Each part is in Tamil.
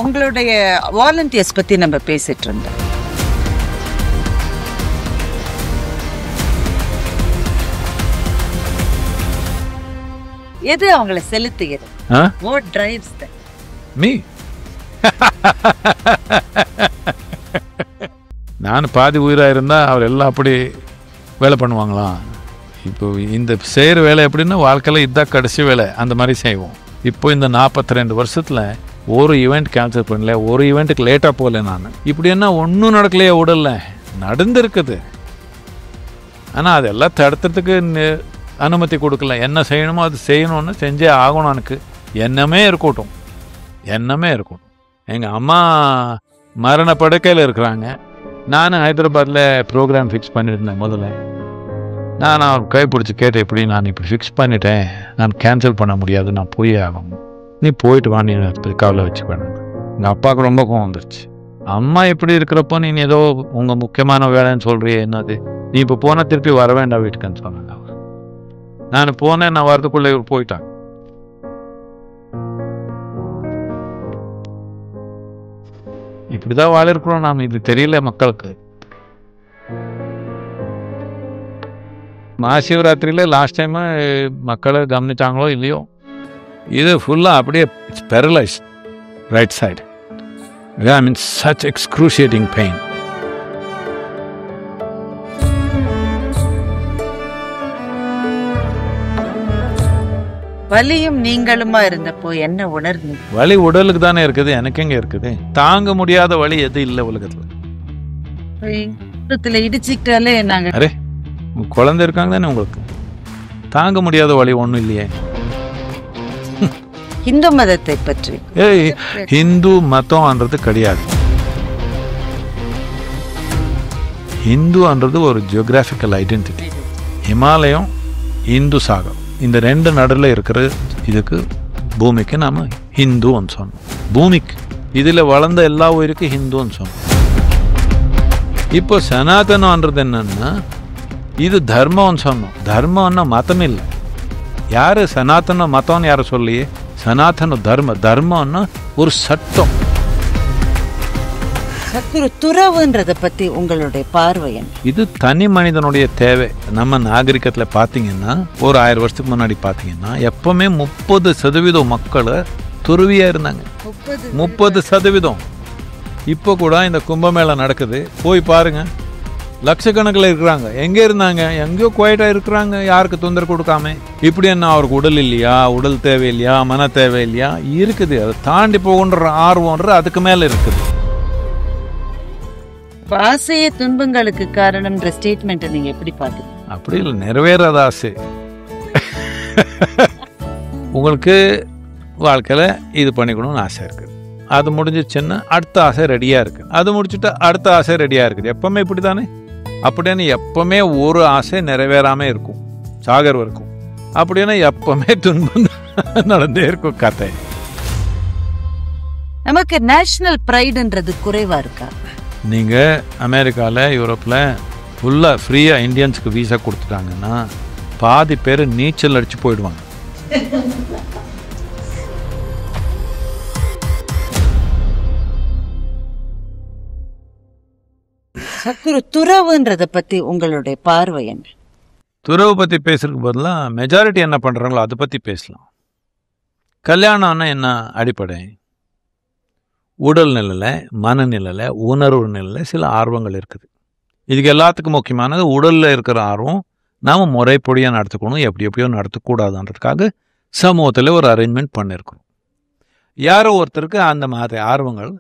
உங்களுடைய வாலண்டியர்ஸ் பத்தி நம்ம பேசிட்டு இருந்தோம். எது அவங்களை செலுத்துகிறது? What drives them? Me. நான் பாதி உயிராக இருந்தால் அவர் எல்லாம் அப்படி வேலை பண்ணுவாங்களாம். இப்போ இந்த செய்கிற வேலை எப்படின்னா வாழ்க்கையில் இதுதான் கடைசி வேலை, அந்த மாதிரி செய்வோம். இப்போ இந்த 42 வருஷத்தில் ஒரு ஈவெண்ட் கேன்சல் பண்ணல, ஒரு ஈவெண்ட்டுக்கு லேட்டாக போகல. நான் இப்படி என்ன ஒன்றும் நடக்கலையே, உடல்ல நடந்துருக்குது. ஆனால் அதெல்லாம் தடுத்துறதுக்கு அனுமதி கொடுக்கல. என்ன செய்யணுமோ அது செய்யணும்னு செஞ்சே ஆகணும். எனக்கு எண்ணமே இருக்கட்டும், எண்ணமே இருக்கட்டும். எங்கள் அம்மா மரண படுக்கையில் இருக்கிறாங்க. நான் ஹைதராபாத்தில் ப்ரோக்ராம் ஃபிக்ஸ் பண்ணியிருந்தேன். முதல்ல நான் அவர் கைப்பிடிச்சி கேட்டேன், இப்படி நான் இப்படி ஃபிக்ஸ் பண்ணிட்டேன், நான் கேன்சல் பண்ண முடியாது, நான் போயே ஆகணும், நீ போயிட்டு வா, நீ கவலை வச்சுக்கணும். எங்கள் அப்பாவுக்கு ரொம்ப கோவம் வந்துருச்சு. அம்மா எப்படி இருக்கிறப்போ நீ ஏதோ உங்கள் முக்கியமான வேலைன்னு சொல்கிறியே, என்னது நீ இப்போ போனால் திருப்பி வர வேண்டாம் வீட்டுக்குன்னு சொன்னாங்க. நான் போனேன், நான் வரதுக்குள்ளே இவர் போயிட்டாங்க. இப்படிதான் வாழ இருக்கிறோம் நாம். இது தெரியல மக்களுக்கு. மகாசிவராத்திரியில் லாஸ்ட் டைமு மக்களை கவனிச்சாங்களோ இல்லையோ, இது ஃபுல்லாக அப்படியே it's paralyse right side. I mean such excruciating pain. வலியும் நீங்களுமா இருந்தப்போ என்ன உணர்வு? வலி உடலுக்கு தானே இருக்குது, எனக்கு எங்க இருக்குது? தாங்க முடியாத வலி எது இல்லை உலகத்துல. இடிச்சுக்கிட்டாலே நாங்க, அரே குழந்தை இருக்காங்க தானே உங்களுக்கு, தாங்க முடியாத வலி ஒன்றும் இல்லையே. இந்து மதத்தை பற்றி ஹிந்து மதம்ன்றது கிடையாது. ஹிந்துன்றது ஒரு ஜியோகிராஃபிக்கல் ஐடென்டிட்டி. ஹிமாலயம், இந்து சாகர், இந்த ரெண்டு நடுவில் இருக்கிற இதுக்கு பூமிக்கு நாம ஹிந்துன்னு சொன்னோம். பூமிக்கு இதில் வளர்ந்த எல்லா உயிருக்கும் ஹிந்துன்னு சொன்னோம். இப்போ சனாதனன்றது என்னன்னா, இது தர்மம்னு சொன்னோம். தர்மம்னா மதம் இல்லை. யாரு சனாதன மதம்னு யாரும் சொல்லியே, சனாதன தர்ம. தர்மம்னா ஒரு சட்டம். துறவுன்றத பத்தி உங்களுடைய பார்வை என்ன? இது தனி மனிதனுடைய தேவை. நம்ம நாகரிகத்தில் பார்த்தீங்கன்னா, ஒரு 1000 வருஷத்துக்கு முன்னாடி பார்த்தீங்கன்னா, எப்பவுமே 30% மக்கள் துறவியா இருந்தாங்க. 30%. இப்போ கூட இந்த கும்பமேளா நடக்குது, போய் பாருங்க, லட்சக்கணக்கில் இருக்கிறாங்க. எங்கே இருந்தாங்க? எங்கேயோ குவைட்டாக இருக்கிறாங்க, யாருக்கு தொந்தரவு கொடுக்காம. இப்படி என்ன அவருக்கு உடல் இல்லையா, உடல் தேவை இல்லையா, மன தேவை இல்லையா? இருக்குது. அதை தாண்டி போகுன்ற ஆர்வம்ன்ற அதுக்கு மேலே இருக்குது. ஆசைய துன்பங்களுக்கு காரணம்ன்ற ஸ்டேட்மெண்ட் நீங்க எப்படி பாத்தீங்க? அப்படி இல்லை, நிறைவேறாத ஆசை. உங்களுக்கு வாழ்க்கையில் இது பண்ணிக்கணும்னு ஆசை இருக்குது, அது முடிஞ்சிச்சுன்னா அடுத்த ஆசை ரெடியாக இருக்குது, அது முடிச்சுட்டு அடுத்த ஆசை ரெடியாக இருக்குது. எப்பவுமே இப்படி தானே? அப்படின்னு எப்பவுமே ஒரு ஆசை நிறைவேறாமல் இருக்கும், சாகர் இருக்கும். அப்படின்னா எப்பவுமே துன்பம் நடந்தே இருக்கும் கதை. நமக்கு நேஷனல் ப்ரைடுன்றது குறைவா இருக்கா? நீங்கள் அமெரிக்காவில், யூரோப்பில் ஃபுல்லாக ஃப்ரீயாக இந்தியன்ஸுக்கு வீசா கொடுத்துட்டாங்கன்னா பாதி பேர் நீச்சல் அடித்து போயிடுவாங்க. துறவுன்றத பத்தி உங்களுடைய பார்வை என்ன? துறவு பற்றி பேசுறதுக்கு பதிலாக மெஜாரிட்டி என்ன பண்ணுறாங்களோ அதை பற்றி பேசலாம். கல்யாணம்னா என்ன அடிப்படை? உடல் நிலையில், மனநிலையில், உணர்வு நிலையில் சில ஆர்வங்கள் இருக்குது. இதுக்கு எல்லாத்துக்கும் முக்கியமானது உடலில் இருக்கிற ஆர்வம் நாம் முறைப்படியாக நடத்துக்கணும், எப்படியோ நடத்தக்கூடாதுன்றதுக்காக சமூகத்தில் ஒரு அரேஞ்ச்மெண்ட் பண்ணியிருக்கணும். யாரோ ஒருத்தருக்கு அந்த மாதிரி ஆர்வங்கள்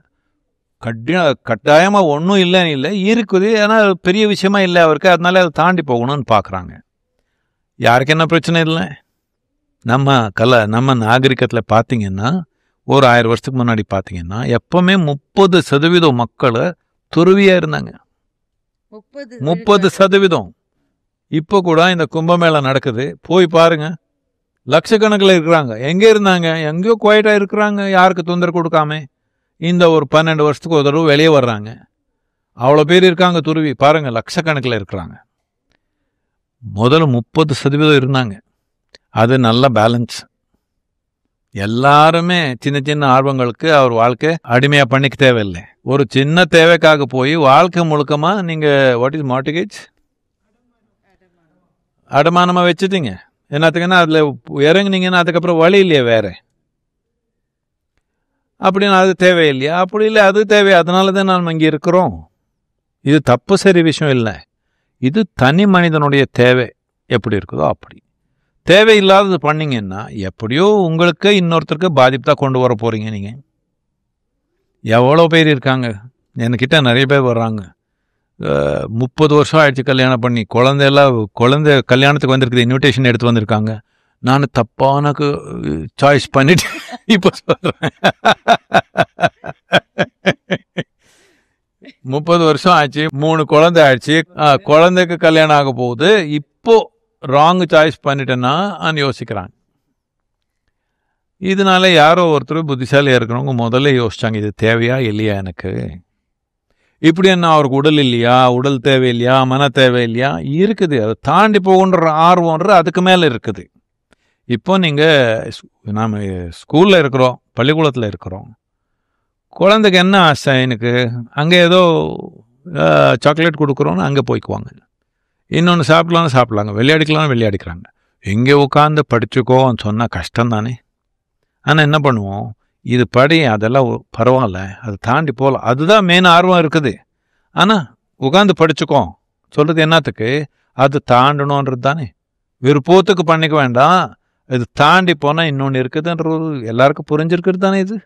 கட்டாயமாக ஒன்றும் இல்லைன்னு இல்லை, இருக்குது. ஆனால் பெரிய விஷயமா இல்லை அவருக்கு, அதனால அதை தாண்டி போகணும்னு பார்க்குறாங்க. யாருக்கு என்ன பிரச்சனை இல்லை. நம்ம நாகரிகத்தில் பார்த்தீங்கன்னா, ஒரு 1000 வருஷத்துக்கு முன்னாடி பார்த்தீங்கன்னா, எப்பவுமே 30% மக்கள் துறவியாக இருந்தாங்க. 30%. இப்போ கூட இந்த கும்பமேளா நடக்குது, போய் பாருங்க, லட்சக்கணக்கில் இருக்கிறாங்க. எங்கே இருந்தாங்க? எங்கேயோ குவைட்டாக இருக்கிறாங்க, யாருக்கு தொந்தரவு கொடுக்காம. இந்த ஒரு 12 வருஷத்துக்கு ஒரு தடவை வெளியே வர்றாங்க. அவ்வளோ பேர் இருக்காங்க துருவி, பாருங்கள், லட்சக்கணக்கில் இருக்கிறாங்க. முதல்ல 30% இருந்தாங்க. அது நல்ல பேலன்ஸ். எல்லாருமே சின்ன சின்ன ஆர்வங்களுக்கு அவர் வாழ்க்கை அடிமையா பண்ணிக்க தேவையில்லை. ஒரு சின்ன தேவைக்காக போய் வாழ்க்கை முழுக்கமா நீங்க வாட் இஸ் மார்டிகேஜ் அடமானமா வச்சுட்டீங்க. என்னத்துக்குன்னா அதுல இறங்குனீங்கன்னா அதுக்கப்புறம் வழி இல்லையா வேற அப்படின்னு. அது தேவையில்லையா? அப்படி இல்லை, அது தேவை. அதனால தான் நாம் இங்கே இருக்கிறோம். இது தப்பு சரி விஷயம் இல்லை. இது தனி மனிதனுடைய தேவை எப்படி இருக்குதோ அப்படி. தேவையில்லாதது பண்ணீங்கன்னா எப்படியோ உங்களுக்கு இன்னொருத்தருக்கு பாதிப்பு தான் கொண்டு வர போறீங்க. நீங்கள் எவ்வளோ பேர் இருக்காங்க, என்கிட்ட நிறைய பேர் வர்றாங்க. 30 வருஷம் ஆயிடுச்சு கல்யாணம் பண்ணி, குழந்தை கல்யாணத்துக்கு வந்திருக்குது, இன்விடேஷன் எடுத்து வந்திருக்காங்க. நான் தப்பான சாய்ஸ் பண்ணிட்டு இப்போ சொல்றேன். 30 வருஷம் ஆச்சு, 3 குழந்தை ஆயிடுச்சு, குழந்தைக்கு கல்யாணம் ஆக போகுது, இப்போ ராங் சாய்ஸ் பண்ணிட்டேன்னா யோசிக்கிறாங்க. இதனால யாரோ ஒருத்தர் புத்திசாலியா இருக்கிறவங்க முதல்ல யோசிச்சாங்க, இது தேவையா இல்லையா எனக்கு. இப்படி என்ன அவருக்கு உடல் இல்லையா, உடல் தேவை இல்லையா, மன தேவை இல்லையா, இருக்குது. அதை தாண்டி போகுன்ற ஆர்வம்ன்ற அதுக்கு மேலே இருக்குது. இப்போ நீங்கள் நாம் ஸ்கூலில் இருக்கிறோம், பள்ளிக்கூடத்தில் இருக்கிறோம். குழந்தைக்கு என்ன ஆசை எனக்கு, அங்கே ஏதோ சாக்லேட் கொடுக்குறோன்னு அங்கே போய்க்குவாங்க. இன்னொன்று சாப்பிடலான்னு சாப்பிட்லாங்க, விளையாடிக்கலாம்னு விளையாடிக்கிறாங்க. எங்கே உட்காந்து படிச்சுக்கோன்னு சொன்னால் கஷ்டம் தானே. ஆனால் என்ன பண்ணுவோம், இது படி அதெல்லாம் பரவாயில்ல, அதை தாண்டி போகலாம், அதுதான் மெயின் ஆர்வம் இருக்குது. ஆனால் உட்காந்து படிச்சுக்கோ சொல்கிறது என்னத்துக்கு, அது தாண்டணுன்றது தானே. விருப்பத்துக்கு பண்ணிக்க வேண்டாம், இது தாண்டி போனால் இன்னொன்று இருக்குதுன்றது எல்லாருக்கும் புரிஞ்சிருக்கிறது தானே. இது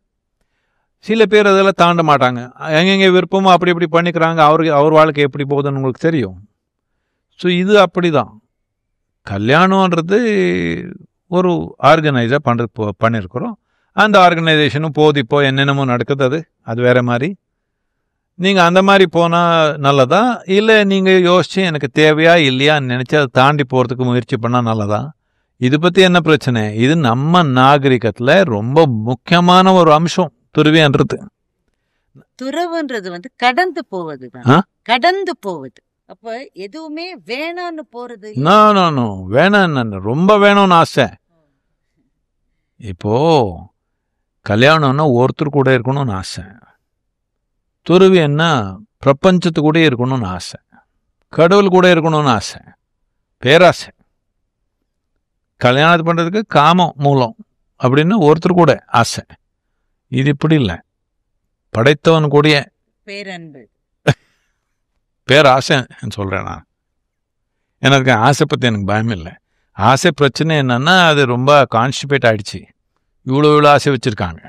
சில பேர் அதெல்லாம் தாண்ட மாட்டாங்க, எங்கெங்கே விருப்பமோ அப்படி இப்படி பண்ணிக்கிறாங்க. அவர் வாழ்க்கை எப்படி போகுதுன்னு உங்களுக்கு தெரியும். ஸோ இது அப்படி தான். கல்யாணன்றது ஒரு ஆர்கனைஸாக பண்ணியிருக்கிறோம். அந்த ஆர்கனைசேஷனும் இப்போ என்னென்னமோ நடக்குது, அது வேற மாதிரி. நீங்கள் அந்த மாதிரி போனால் நல்லதா, இல்லை நீங்கள் யோசிச்சு எனக்கு தேவையா இல்லையான்னு நினச்சி அதை தாண்டி போகிறதுக்கு முயற்சி பண்ணால் நல்லதா. இது பற்றி என்ன பிரச்சனை, இது நம்ம நாகரிகத்தில் ரொம்ப முக்கியமான ஒரு அம்சம் துறவின்றது. துறவுன்றது வந்து கடந்து போவது தான், கடந்து போவது. அப்ப எதுவுமே வேணான்னு போறது. வேணான்னு ரொம்ப வேணும்னு ஆசை. இப்போ கல்யாணம்னா ஒருத்தர் கூட இருக்கணும்னு ஆசை. துறவி என்ன பிரபஞ்சத்து கூட இருக்கணும்னு ஆசை, கடவுள் கூட இருக்கணும்னு ஆசை, பேராசை. கல்யாணத்து பண்ணுறதுக்கு காமம் மூலம் அப்படின்னு ஒருத்தர் கூட ஆசை. இது இப்படி இல்லை, படைத்தவன் கூடிய பேரன்பு பேராசைன்னு சொல்கிறேன் நான். எனக்கு ஆசை பற்றி எனக்கு பயம் இல்லை. ஆசை பிரச்சனை என்னன்னா, அது ரொம்ப கான்ஸ்டிபேட் ஆகிடுச்சு. இவ்வளோ ஆசை வச்சுருக்காங்க.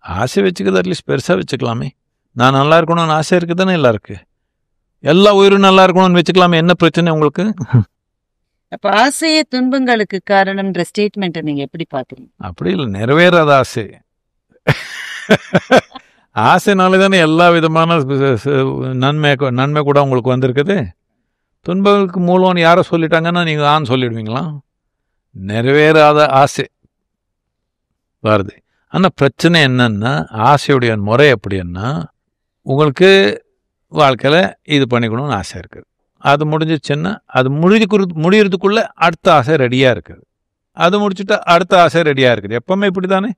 ஆசை வச்சுக்கிறது அட்லீஸ்ட் பெருசாக வச்சுக்கலாமே. நான் நல்லா இருக்கணும்னு ஆசை இருக்குது தானே எல்லாருக்கு. எல்லா உயிரும் நல்லா இருக்கணும்னு வச்சுக்கலாமே, என்ன பிரச்சனை உங்களுக்கு? அப்ப ஆசையே துன்பங்களுக்கு காரணம்ன்ற ஸ்டேட்மெண்ட்டை நீங்க எப்படி பாக்குறீங்க? அப்படி இல்லை, நிறைவேறாத ஆசை. ஆசைனாலே தானே எல்லா விதமான நன்மை கூட உங்களுக்கு வந்திருக்குது. துன்பங்களுக்கு மூலம்னு யாரை சொல்லிட்டாங்கன்னா நீங்கள் ஆன்னு சொல்லிடுவீங்களா? நிறைவேறாத ஆசை வருது. ஆனால் பிரச்சனை என்னன்னா, ஆசையுடைய முறை எப்படின்னா, உங்களுக்கு வாழ்க்கையில் இது பண்ணிக்கணும்னு ஆசை இருக்குது. அது முடிஞ்சிச்சுன்னா அது முடியறதுக்குள்ளே அடுத்த ஆசை ரெடியாக இருக்குது. அது முடிச்சுட்டா அடுத்த ஆசை ரெடியாக இருக்குது. எப்பவுமே இப்படி தானே.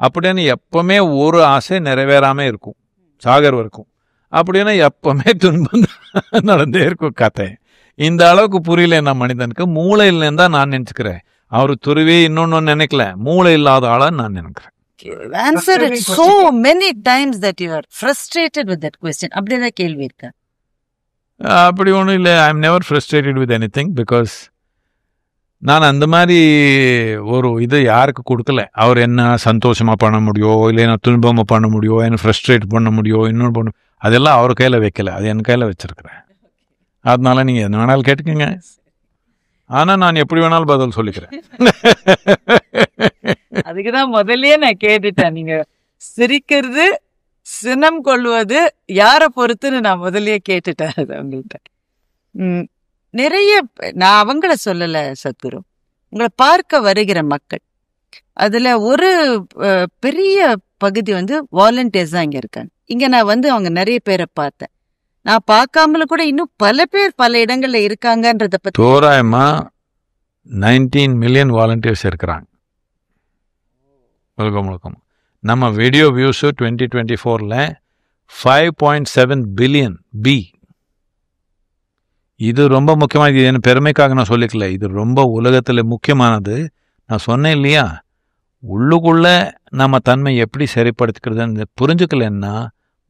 அப்படின்னு எப்பவுமே ஒரு ஆசை நிறைவேறாமல் இருக்கும், சாகர் இருக்கும். அப்படின்னா எப்பவுமே துன்பம் நடந்தே இருக்கும் கதை. இந்த அளவுக்கு புரியல என்ன மனிதனுக்கு. மூளை இல்லைன்னு தான் நான் நினச்சிக்கிறேன். அவர் துருவி இன்னொன்னு நினைக்கல, மூளை இல்லாத ஆளா நான் நினைக்கிறேன். Answer it so many times that you are frustrated with that question. அப்படிதான் கேள்வி இருக்கா? அப்படி ஒன்றும் இல்லை. I am never frustrated with any thing. Because நான் அந்த மாதிரி ஒரு இது யாருக்கு கொடுக்கல. அவர் என்ன சந்தோஷமாக பண்ண முடியும், இல்லை என்ன துன்பமாக பண்ண முடியும், என்ன ஃப்ரஸ்ட்ரேட் பண்ண முடியும், இன்னொன்று பண்ண, அதெல்லாம் அவர் கையில் வைக்கல, அது என் கையில் வச்சிருக்கிறேன். அதனால நீங்கள் என்ன வேணாலும் கேட்டுக்கோங்க, ஆனால் நான் எப்படி வேணாலும் பதில் சொல்லிக்கிறேன். அதுக்குதான் முதல்லயே நான் கேட்டுட்டேன். நீங்க சிரிக்கிறது சினம் கொள்வது யாரை பொறுத்துன்னு நான் முதல்லயே கேட்டுட்டேன் அது உங்கள்கிட்ட. நிறைய நான் அவங்கள சொல்லல சத்குரு, உங்களை பார்க்க வருகிற மக்கள் அதுல ஒரு பெரிய பகுதி வந்து வாலண்டியர்ஸ் தான் இங்க இருக்காங்க. இங்க நான் வந்து அவங்க நிறைய பேரை பார்த்தேன். நான் பார்க்காமல கூட இன்னும் பல பேர் பல இடங்கள்ல இருக்காங்கன்றத பத்தி. தோராயமா 19 மில்லியன் வாலண்டியர்ஸ் இருக்கிறாங்க. உலகம் முழுக்கம். நம்ம வீடியோ வியூஸு 2024 5.7 பில்லியன் பி. இது ரொம்ப முக்கியமானது. இது என் பெருமைக்காக நான் சொல்லிக்கல, இது ரொம்ப உலகத்தில் முக்கியமானது. நான் சொன்னேன் இல்லையா, உள்ளுக்குள்ள நம்ம தன்மை எப்படி சரிப்படுத்திக்கிறதுன்னு புரிஞ்சுக்கலன்னா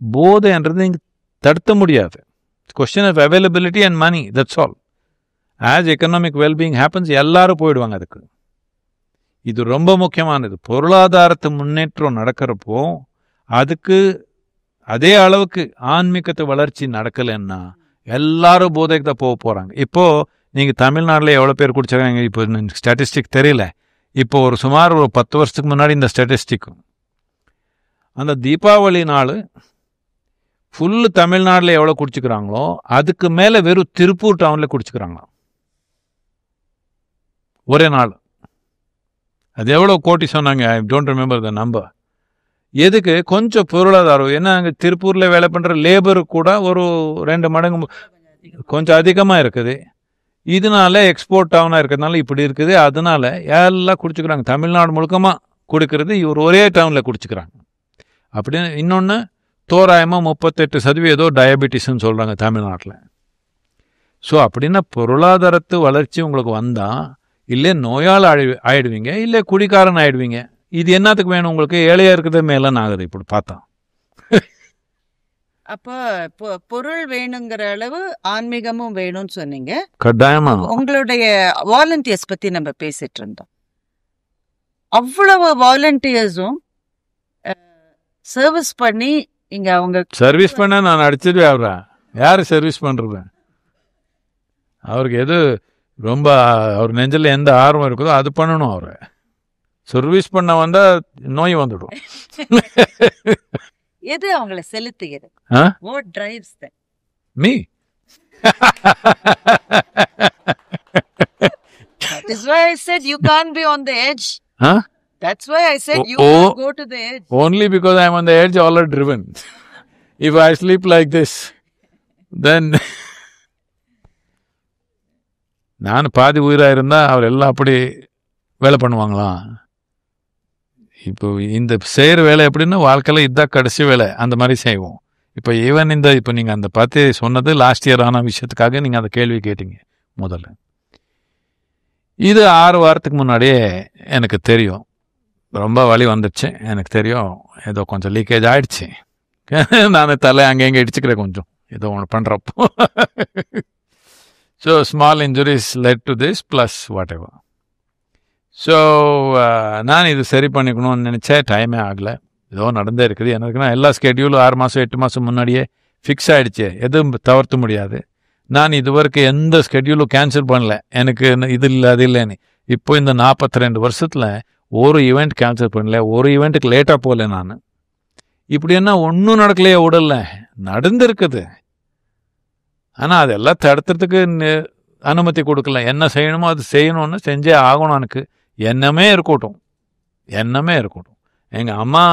போதைன்றது இங்கே தடுத்த முடியாது. Question of availability and money, that's all. As economic wellbeing happens, எல்லாரும் போயிடுவாங்க அதுக்கு. இது ரொம்ப முக்கியமானது. பொருளாதாரத்து முன்னேற்றம் நடக்கிறப்போ அதுக்கு அதே அளவுக்கு ஆன்மீகத்து வளர்ச்சி நடக்கலைன்னா எல்லாரும் போதைக்கு தான் போக போகிறாங்க. இப்போது நீங்கள் தமிழ்நாட்டில் எவ்வளோ பேர் குடிச்சிருக்காங்க இப்போ ஸ்டாட்டிஸ்டிக் தெரியல. இப்போ சுமார் ஒரு 10 வருஷத்துக்கு முன்னாடி இந்த ஸ்டாட்டிஸ்டிக்கும், அந்த தீபாவளி நாள் ஃபுல்லு தமிழ்நாட்டில் எவ்வளோ குடிச்சிக்கிறாங்களோ அதுக்கு மேலே வெறும் திருப்பூர் டவுனில் குடிச்சிக்கிறாங்களாம் ஒரே நாள். அது எவ்வளோ கோடி சொன்னாங்க, I don't remember the number. எதுக்கு? கொஞ்சம் பொருளாதாரம். ஏன்னா அங்கே திருப்பூரில் வேலை பண்ணுற லேபருக்கு கூட ஒரு 2 மடங்கு கொஞ்சம் அதிகமாக இருக்குது. இதனால எக்ஸ்போர்ட் டவுனாக இருக்கிறதுனால இப்படி இருக்குது. அதனால எல்லாம் குடிச்சுக்கிறாங்க. தமிழ்நாடு முழுக்கமாக குடிக்கிறது இவர் ஒரே டவுனில் குடிச்சுக்கிறாங்க. அப்படின்னு இன்னொன்று, தோராயமாக 38% டயபெட்டிஸ்ன்னு சொல்கிறாங்க தமிழ்நாட்டில். ஸோ அப்படின்னா பொருளாதாரத்து வளர்ச்சி உங்களுக்கு வந்தால் இல்லை நோயால் ஆயிடுவீங்க, இல்லை குடிக்காரன் ஆயிடுவீங்க. இது என்னத்துக்கு வேணும் உங்களுக்கு? ஏழையாக இருக்கிறது மேலே ஆகுது இப்படி பார்த்தா. அப்போ பொருள் வேணுங்கிற அளவு ஆன்மீகமும் வேணும்னு சொன்னீங்க. கட்டாயமா. உங்களுடைய வாலண்டியர்ஸ் பத்தி நம்ம பேசிட்டு இருந்தோம். அவ்வளவு வாலண்டியர்ஸும் சர்வீஸ் பண்ணி இங்க அவங்க சர்வீஸ் பண்ண நான் அடிச்சிட்டு அவரா யாரு சர்வீஸ் பண்றது? அவருக்கு எது ரொம்ப அவர் நெஞ்சில் எந்த ஆர்வம் இருக்குதோ அது பண்ணணும். அவரை சர்வீஸ் பண்ண வந்தா நோய் வந்துடும். எது அவங்கள செலுத்துகிறது? What drives them? Me. That is why I said you can't be on the edge. That's why I said you can't go to the edge. Only because I am on the edge, all are driven. If I sleep like this, then நான் பாதி உயிராக இருந்தால் அவர் எல்லாம் அப்படி வேலை பண்ணுவாங்களாம். இப்போ இந்த செய்கிற வேலை எப்படின்னா வாழ்க்கையில் இதுதான் கடைசி வேலை, அந்த மாதிரி செய்வோம். இப்போ ஈவன் இப்போ நீங்கள் அந்த பார்த்து சொன்னது லாஸ்ட் இயர் ஆன விஷயத்துக்காக நீங்கள் அந்த கேள்வி கேட்டீங்க முதல்ல. இது 6 வாரத்துக்கு முன்னாடியே எனக்கு தெரியும். ரொம்ப வலி வந்துடுச்சு எனக்கு தெரியும். ஏதோ கொஞ்சம் லீக்கேஜ் ஆகிடுச்சு. நான் தலை அங்கே இங்கே இடிச்சுக்கிறேன் கொஞ்சம் ஏதோ ஒன்று பண்ணுறப்போ. So small injuries led to this plus what ever. So நான் இது சரி பண்ணிக்கணும்னு நினச்சேன். டைமே ஆகலை. ஏதோ நடந்தே இருக்குது. எனக்குன்னா எல்லா ஸ்கெட்யூலும் 6 மாதம் 8 மாதம் முன்னாடியே ஃபிக்ஸ் ஆகிடுச்சு. எதுவும் தவிர்த்து முடியாது. நான் இது வரைக்கும் எந்த ஸ்கெட்யூலும் கேன்சல் பண்ணல. எனக்கு இது இல்லை அது இல்லைன்னு. இப்போ இந்த 42 வருஷத்தில் ஒரு ஈவெண்ட் கேன்சல் பண்ணல, ஒரு ஈவெண்ட்டுக்கு லேட்டாக போகல நான். இப்படி என்ன ஒன்றும் நடக்கலையே, உடல்ல நடந்திருக்குது. ஆனால் அதெல்லாம் தடுத்துறதுக்கு அனுமதி கொடுக்கல. என்ன செய்யணுமோ அது செய்யணும்னு செஞ்சே ஆகணும். எனக்கு எண்ணமே இருக்கட்டும், எண்ணமே இருக்கட்டும். எங்கள் அம்மா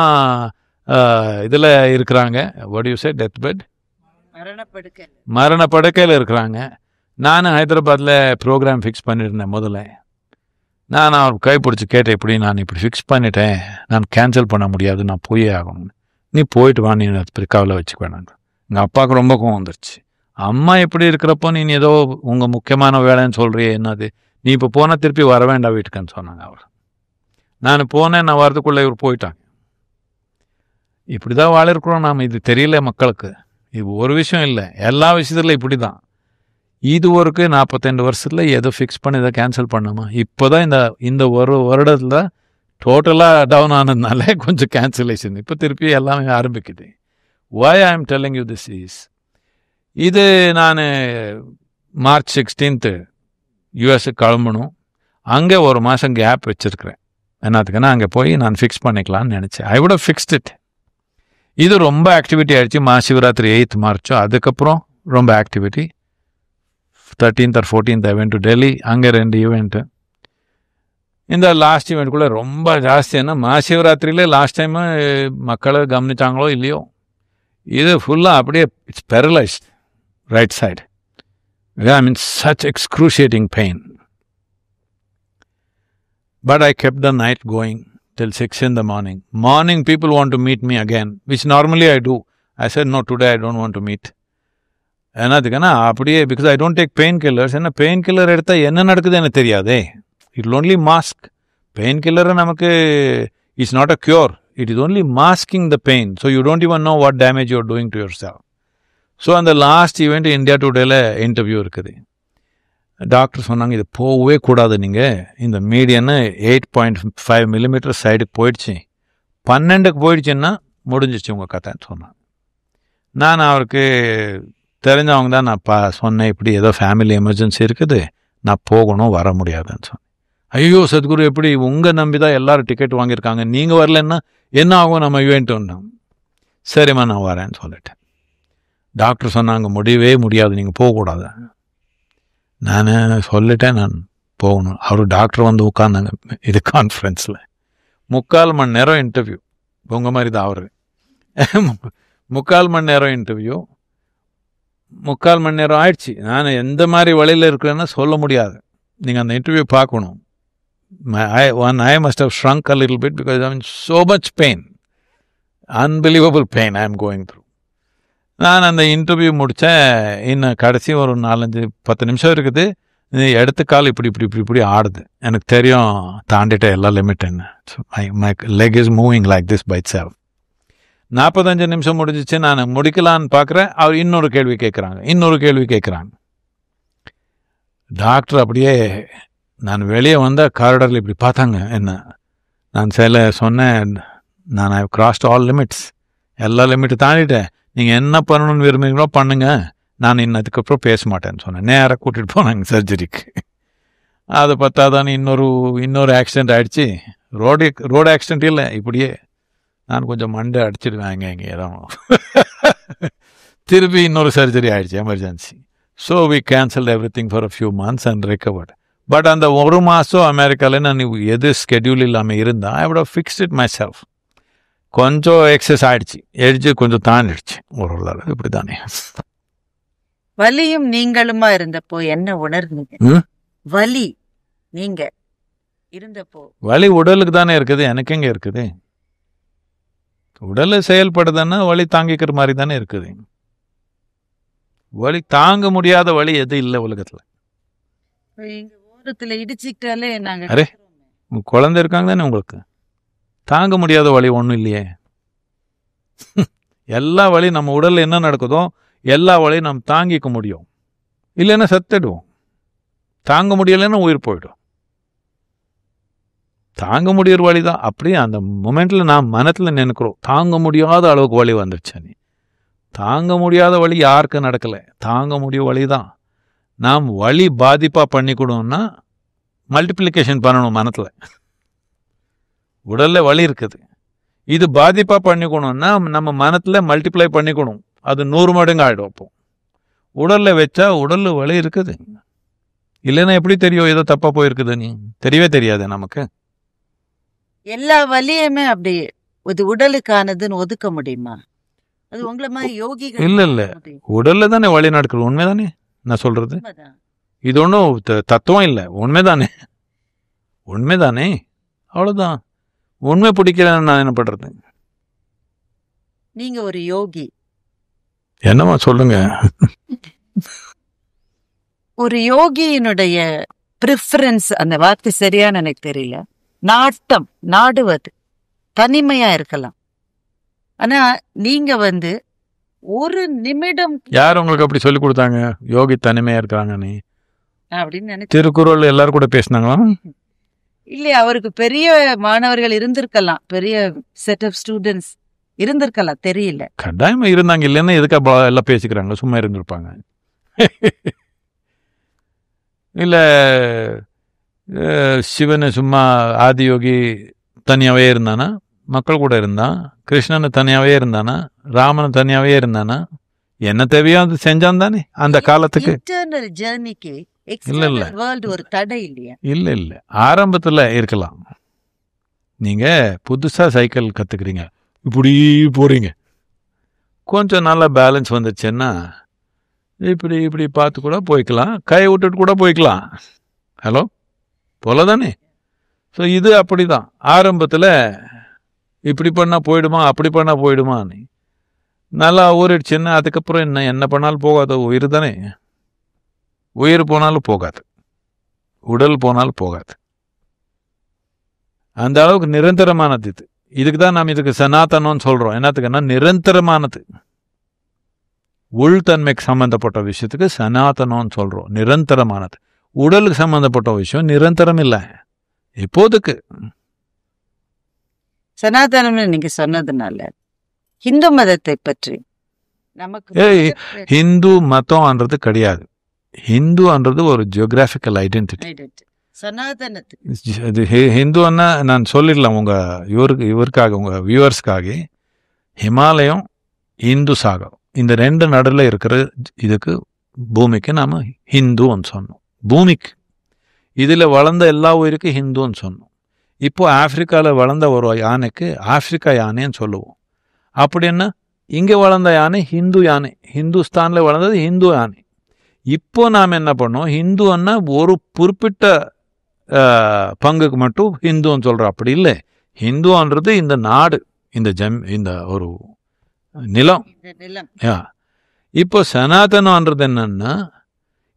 இதில் இருக்கிறாங்க, what you say, death bed, மரணப்படுக்கையில் இருக்கிறாங்க. நான் ஹைதராபாத்தில் ப்ரோக்ராம் ஃபிக்ஸ் பண்ணியிருந்தேன் முதல்ல. நான் அவர் கைப்பிடிச்சி கேட்டேன், இப்படி நான் இப்படி ஃபிக்ஸ் பண்ணிட்டேன், நான் கேன்சல் பண்ண முடியாது, நான் போயே ஆகணும். நீ போயிட்டு வா, நீ கவலை வச்சுக்க வேணாம். எங்கள் அப்பாவுக்கு ரொம்ப கோவம் வந்துருச்சு. அம்மா எப்படி இருக்கிறப்போ நீ ஏதோ உங்கள் முக்கியமான வேலைன்னு சொல்கிறியே, என்னது நீ இப்போ போனால் திருப்பி வர வேண்டாம் வீட்டுக்குன்னு சொன்னாங்க அவர். நான் போனேன், நான் வரதுக்குள்ளே இவர் போயிட்டாங்க. இப்படி தான் வாழ இருக்கிறோம் நாம். இது தெரியல மக்களுக்கு. இது ஒரு விஷயம் இல்லை, எல்லா விஷயத்துல இப்படி தான். இது ஒருக்கு 42 வருஷத்தில் எதோ ஃபிக்ஸ் பண்ணி இதை கேன்சல் பண்ணாமா. இப்போ தான் இந்த ஒரு வருடத்தில் டோட்டலாக டவுன் ஆனதுனால கொஞ்சம் கேன்சலேஷன். இப்போ திருப்பி எல்லாமே ஆரம்பிக்குது. why I am telling you this is, இது நான் March 16th யூஎஸ்க்கு கிளம்பணும். அங்கே ஒரு மாதம் கேப் வச்சுருக்கிறேன். என்னத்துக்குன்னா அங்கே போய் நான் ஃபிக்ஸ் பண்ணிக்கலான்னு நினச்சேன். I would have fixed it. இது ரொம்ப ஆக்டிவிட்டி ஆகிடுச்சு. மகாசிவராத்திரி 8th மார்ச்சோ, அதுக்கப்புறம் ரொம்ப activity. 13th or 14th I went to Delhi. அங்கே 2 ஈவெண்ட்டு. இந்த லாஸ்ட் ஈவெண்ட்டுக்குள்ளே ரொம்ப ஜாஸ்தி. ஏன்னா மகாசிவராத்திரியிலே லாஸ்ட் டைமு மக்களை கவனிச்சாங்களோ இல்லையோ, இது ஃபுல்லாக அப்படியே it's paralysed right side. I mean such excruciating pain. But I kept the night going till 6 in the morning. Morning people want to meet me again, which normally I do. I said, no, today I don't want to meet. என்னதுக்குன்னா அப்படியே because I don't take pain killers. ஏன்னா பெயின் கில்லர் எடுத்தால் என்ன நடக்குது எனக்கு தெரியாதே. It will only mask. Pain கில்லரை நமக்கு it's not a cure. It is only masking the pain. So you don't even know what damage you're doing to yourself. So அந்த லாஸ்ட் ஈவெண்ட் இந்தியா டுடேல இன்டர்வியூ இருக்குது. டாக்டர் சொன்னாங்க, இது போகவே கூடாது, நீங்கள் இந்த மீடியன்னு 8.5 millimeter சைடுக்கு போயிடுச்சு, 12க்கு போயிடுச்சுன்னா முடிஞ்சிச்சு உங்கள் கதைன்னு சொன்னாங்க. நான் அவருக்கு தெரிஞ்சவங்க தான் நான் சொன்னேன், இப்படி ஏதோ ஃபேமிலி எமர்ஜென்சி இருக்குது, நான் போகணும், வர முடியாதுன்னு சொன்னேன். ஐயோ சத்குரு, எப்படி உங்கள் நம்பி தான் எல்லோரும் டிக்கெட் வாங்கியிருக்காங்க, நீங்கள் வரலன்னா என்ன ஆகும் நம்ம ஈவெண்ட்டு? சரிம்மா நான் வரேன்னு சொல்லிட்டேன். டாக்டர் சொன்னாங்க, முடியவே முடியாது, நீங்கள் போகக்கூடாது. நான் சொல்லிட்டேன், நான் போகணும். அவர் டாக்டர் வந்து உட்காந்தாங்க இது கான்ஃபரன்ஸில். 3/4 மணி நேரம் இன்டர்வியூ. உங்கள் மாதிரி தான் அவர். 3/4 மணி நேரம் இன்டர்வியூ. 3/4 மணி நேரம் ஆயிடுச்சு. நான் எந்த மாதிரி வழியில் இருக்கிறேன்னு சொல்ல முடியாது. நீங்கள் அந்த இன்டர்வியூ பார்க்கணும். I must have shrunk a little bit because I'm in so much pain. Unbelievable pain I am going through. நான் அந்த இன்டர்வியூ முடித்தேன். இன்னும் கடைசி ஒரு 4-5-10 நிமிஷம் இருக்குது. எடுத்து கால் இப்படி இப்படி இப்படி இப்படி ஆடுது. எனக்கு தெரியும் தாண்டிட்ட எல்லா லிமிட் என்ன. My leg is moving like this by itself. 45 நிமிஷம் முடிஞ்சிச்சு. நான் முடிக்கலான்னு பார்க்குறேன். அவர் இன்னொரு கேள்வி கேட்குறாங்க. டாக்டர் அப்படியே நான் வெளியே வந்தால் காரிடரில் இப்படி பார்த்தாங்க என்ன. நான் சொன்னேன், நான் ஐ கிராஸ்ட் ஆல் லிமிட்ஸ், எல்லா லிமிட்டு தாண்டிட்டேன், நீங்கள் என்ன பண்ணணும்னு விரும்புகிறீங்களோ பண்ணுங்க, நான் இன்னதுக்கப்புறம் பேச மாட்டேன்னு சொன்னேன். நேராக கூட்டிகிட்டு போனாங்க சர்ஜரிக்கு. அதை பார்த்தாதான் இன்னொரு ஆக்சிடெண்ட் ஆகிடுச்சு. ரோடு ஆக்சிடெண்ட் இல்லை, இப்படியே நான் கொஞ்சம் மண்டை அடிச்சிடுவேன் இங்கே ஏதோ. திருப்பி இன்னொரு சர்ஜரி ஆகிடுச்சு, emergency. So we cancelled everything for a few months and recovered. But அந்த 1 மாதம் அமெரிக்காவில் நான் எது ஸ்கெடியூல் இல்லாமல் இருந்தால் I would have fixed it myself. கொஞ்சம் எக்ஸஸ் ஆயிடுச்சு, எட்ஜு கொஞ்சம் தாண்டிடுச்சு ஓரளவு. இப்படி தானே வலியும் நீங்களுமா இருந்தப்போ என்ன உணர்ந்தீங்க? வலி நீங்க இருந்தப்போ வலி உடலுக்கு தானே இருக்குது, எனக்கு எங்க இருக்குது? உடல் செயல்படுதுன்னா வலி தாங்கிக்கிற மாதிரி தானே இருக்குது. வலி தாங்க முடியாத வலி எது இல்லை உலகத்துல. ஓரத்துல இடிச்சுக்கிட்டாலே நாங்க அரே குழந்தை இருக்காங்க தானே, உங்களுக்கு தாங்க முடியாத வலி ஒன்றும் இல்லையே. எல்லா வலி நம்ம உடல்ல என்ன நடக்குதோ எல்லா வலியும் நம்ம தாங்கிக்க முடியும். இல்லைன்னா செத்துடுவோம். தாங்க முடியலைன்னா உயிர் போயிடும். தாங்க முடியிற வழி தான். அப்படியே அந்த மொமெண்ட்ல நான் மனத்தில் நினைக்கிறோம், தாங்க முடியாத அளவுக்கு வலி வந்துருச்சு. நீ தாங்க முடியாத வழி யாருக்கு நடக்கலை, தாங்க முடிய வழி தான். நாம் வலி பாதிப்பாக பண்ணிக்கணும்னா மல்டிப்ளிகேஷன் பண்ணணும் மனத்தில். உடலில் வலி இருக்குது, இது பாதிப்பாக பண்ணிக்கணும்னா நம்ம மனத்தில் மல்டிப்ளை பண்ணிக்கணும். அது 100 மடங்கு ஆகிடும். அப்போ உடலில் வச்சா உடலில் வலி இருக்குது. இல்லைன்னா எப்படி தெரியும் ஏதோ தப்பாக போயிருக்குது? நீ தெரியவே தெரியாது நமக்கு. எல்லா வலியுமே அப்படி இது உடலுக்கானதுன்னு ஒதுக்க முடியுமா? அது உங்களை மாதிரி யோகிகள் இல்லை உடல்ல தானே வலி நடக்குது. உண்மைதானே நான் சொல்றது? இது ஒன்றும் தத்துவம் இல்லை, உண்மைதானே அவ்வளோதான். உண்மை பிடிக்கலன்னு நான் என்ன பண்றது? நீங்க ஒரு யோகி. என்னமா சொல்லுங்க. ஒரு யோகியினுடைய ப்ரிஃபரன்ஸ், அந்த வார்த்தை சரியான எனக்கு தெரியல, நாடுவது தனிமையா இருக்கலாம். ஆனா நீங்க ஒரு நிமிடம். யார் உங்களுக்கு அப்படி சொல்லி கொடுத்தாங்க யோகி தனிமையா இருக்கிறாங்க நீ அப்படின்னு நினைச்சு? திருக்குறள் எல்லாரும் கூட பேசினாங்களா? இல்லையா, அவருக்கு பெரிய மாணவர்கள் இருந்திருக்கலாம், பெரிய செட் ஆஃப் ஸ்டூடெண்ட்ஸ் இருந்திருக்கலாம், தெரியல. கட்டாயமா இருந்தாங்க. இல்லைன்னா எதுக்கா எல்லாம் பேசிக்கிறாங்க, சும்மா இருந்திருப்பாங்க. இல்ல சிவனு சும்மா ஆதியோகி தனியாவே இருந்தானா, மக்கள் கூட இருந்தான். கிருஷ்ணனு தனியாவே இருந்தானா, ராமனு தனியாவே இருந்தானா, என்ன தேவையோ அது செஞ்சான் தானே அந்த காலத்துக்கு. ஒரு தடை இல்லையா? இல்ல ஆரம்பத்துல இருக்கலாம். நீங்க புதுசா சைக்கிள் கத்துக்கிறீங்க, இப்படி போறீங்க, கொஞ்சம் நல்லா பேலன்ஸ் வந்துச்சுன்னா இப்படி இப்படி பார்த்து கூட போய்க்கலாம், கை விட்டுட்டு கூட போய்க்கலாம். ஹலோ போல தானே. ஸோ இது அப்படிதான். ஆரம்பத்தில் இப்படி பண்ணால் போயிடுமா, அப்படி பண்ணால் போயிடுமான்னு நல்லா ஊறிடுச்சுன்னா அதுக்கப்புறம் என்ன பண்ணாலும் போகாது. உயிர் தானே, உயிர் போனாலும் போகாது, உடல் போனாலும் போகாது. அந்த அளவுக்கு நிரந்தரமானது இது. இதுக்கு தான் நாம் இதுக்கு சனாதனம்னு சொல்கிறோம். என்னத்துக்குன்னா நிரந்தரமானது. உள்தன்மைக்கு சம்மந்தப்பட்ட விஷயத்துக்கு சனாதனம்னு சொல்கிறோம், நிரந்தரமானது. உடலுக்கு சம்மந்தப்பட்ட விஷயம் நிரந்தரம் இல்லை, இப்போதுக்கு. சனாதனம்னு நீங்க சொன்னதுனால ஹிந்து மதத்தை பற்றி நமக்கு ஹிந்து மதம்ன்றது கிடையாது. ஹிந்துன்றது ஒரு ஜியோகிராஃபிக்கல் ஐடென்டிட்டி. சனாதனத்துக்கு ஹிந்துன்னா நான் சொல்லிடலாம் இவருக்காக, உங்க வியூவர்ஸ்க்காக. ஹிமாலயம், இந்து சாகரம், இந்த ரெண்டு நடுவில் இருக்கிற இதுக்கு பூமிக்கு நாம ஹிந்துன்னு சொன்னோம். பூமிக்கு இதில் வளர்ந்த எல்லா உயிருக்கும் ஹிந்துன்னு சொன்னோம். இப்போ ஆப்பிரிக்காவில் வளர்ந்த ஒரு யானைக்கு ஆப்பிரிக்கா யானைன்னு சொல்லுவோம். அப்படின்னா இங்கே வளர்ந்த யானை ஹிந்து யானை, ஹிந்துஸ்தானில் வளர்ந்தது ஹிந்து யானை. இப்போ நாம் என்ன பண்ணோம், ஹிந்துன்னா ஒரு குறிப்பிட்ட பங்குக்கு மட்டும் ஹிந்துன்னு சொல்கிறோம். அப்படி இல்லை. ஹிந்துன்றது இந்த நாடு, இந்த ஒரு நிலம். இப்போ சனாதனம்ன்றது என்னன்னா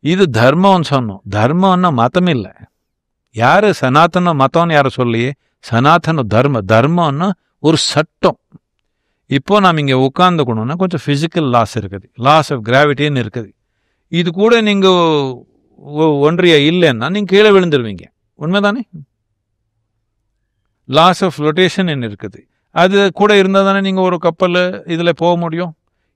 இது தர்மம்னு சொன்னோம். தர்மம்னா மதம் இல்லை. யாரு சனாதன மதம்னு யாரும் சொல்லியே, சனாதன தர்மம்னா ஒரு சட்டம். இப்போ நாம் இங்கே உட்காந்துக்கணும்னா கொஞ்சம் ஃபிசிக்கல் லாஸ் இருக்குது, லாஸ் ஆஃப் கிராவிட்டின்னு இருக்குது. இது கூட நீங்கள் ஒன்றிய இல்லைன்னா நீங்கள் கீழே விழுந்துருவீங்க. உண்மைதானே? லாஸ் ஆஃப் ரொட்டேஷன் என்ன இருக்குது, அது கூட இருந்தால் தானே நீங்கள் ஒரு கப்பல் இதில் போக முடியும்.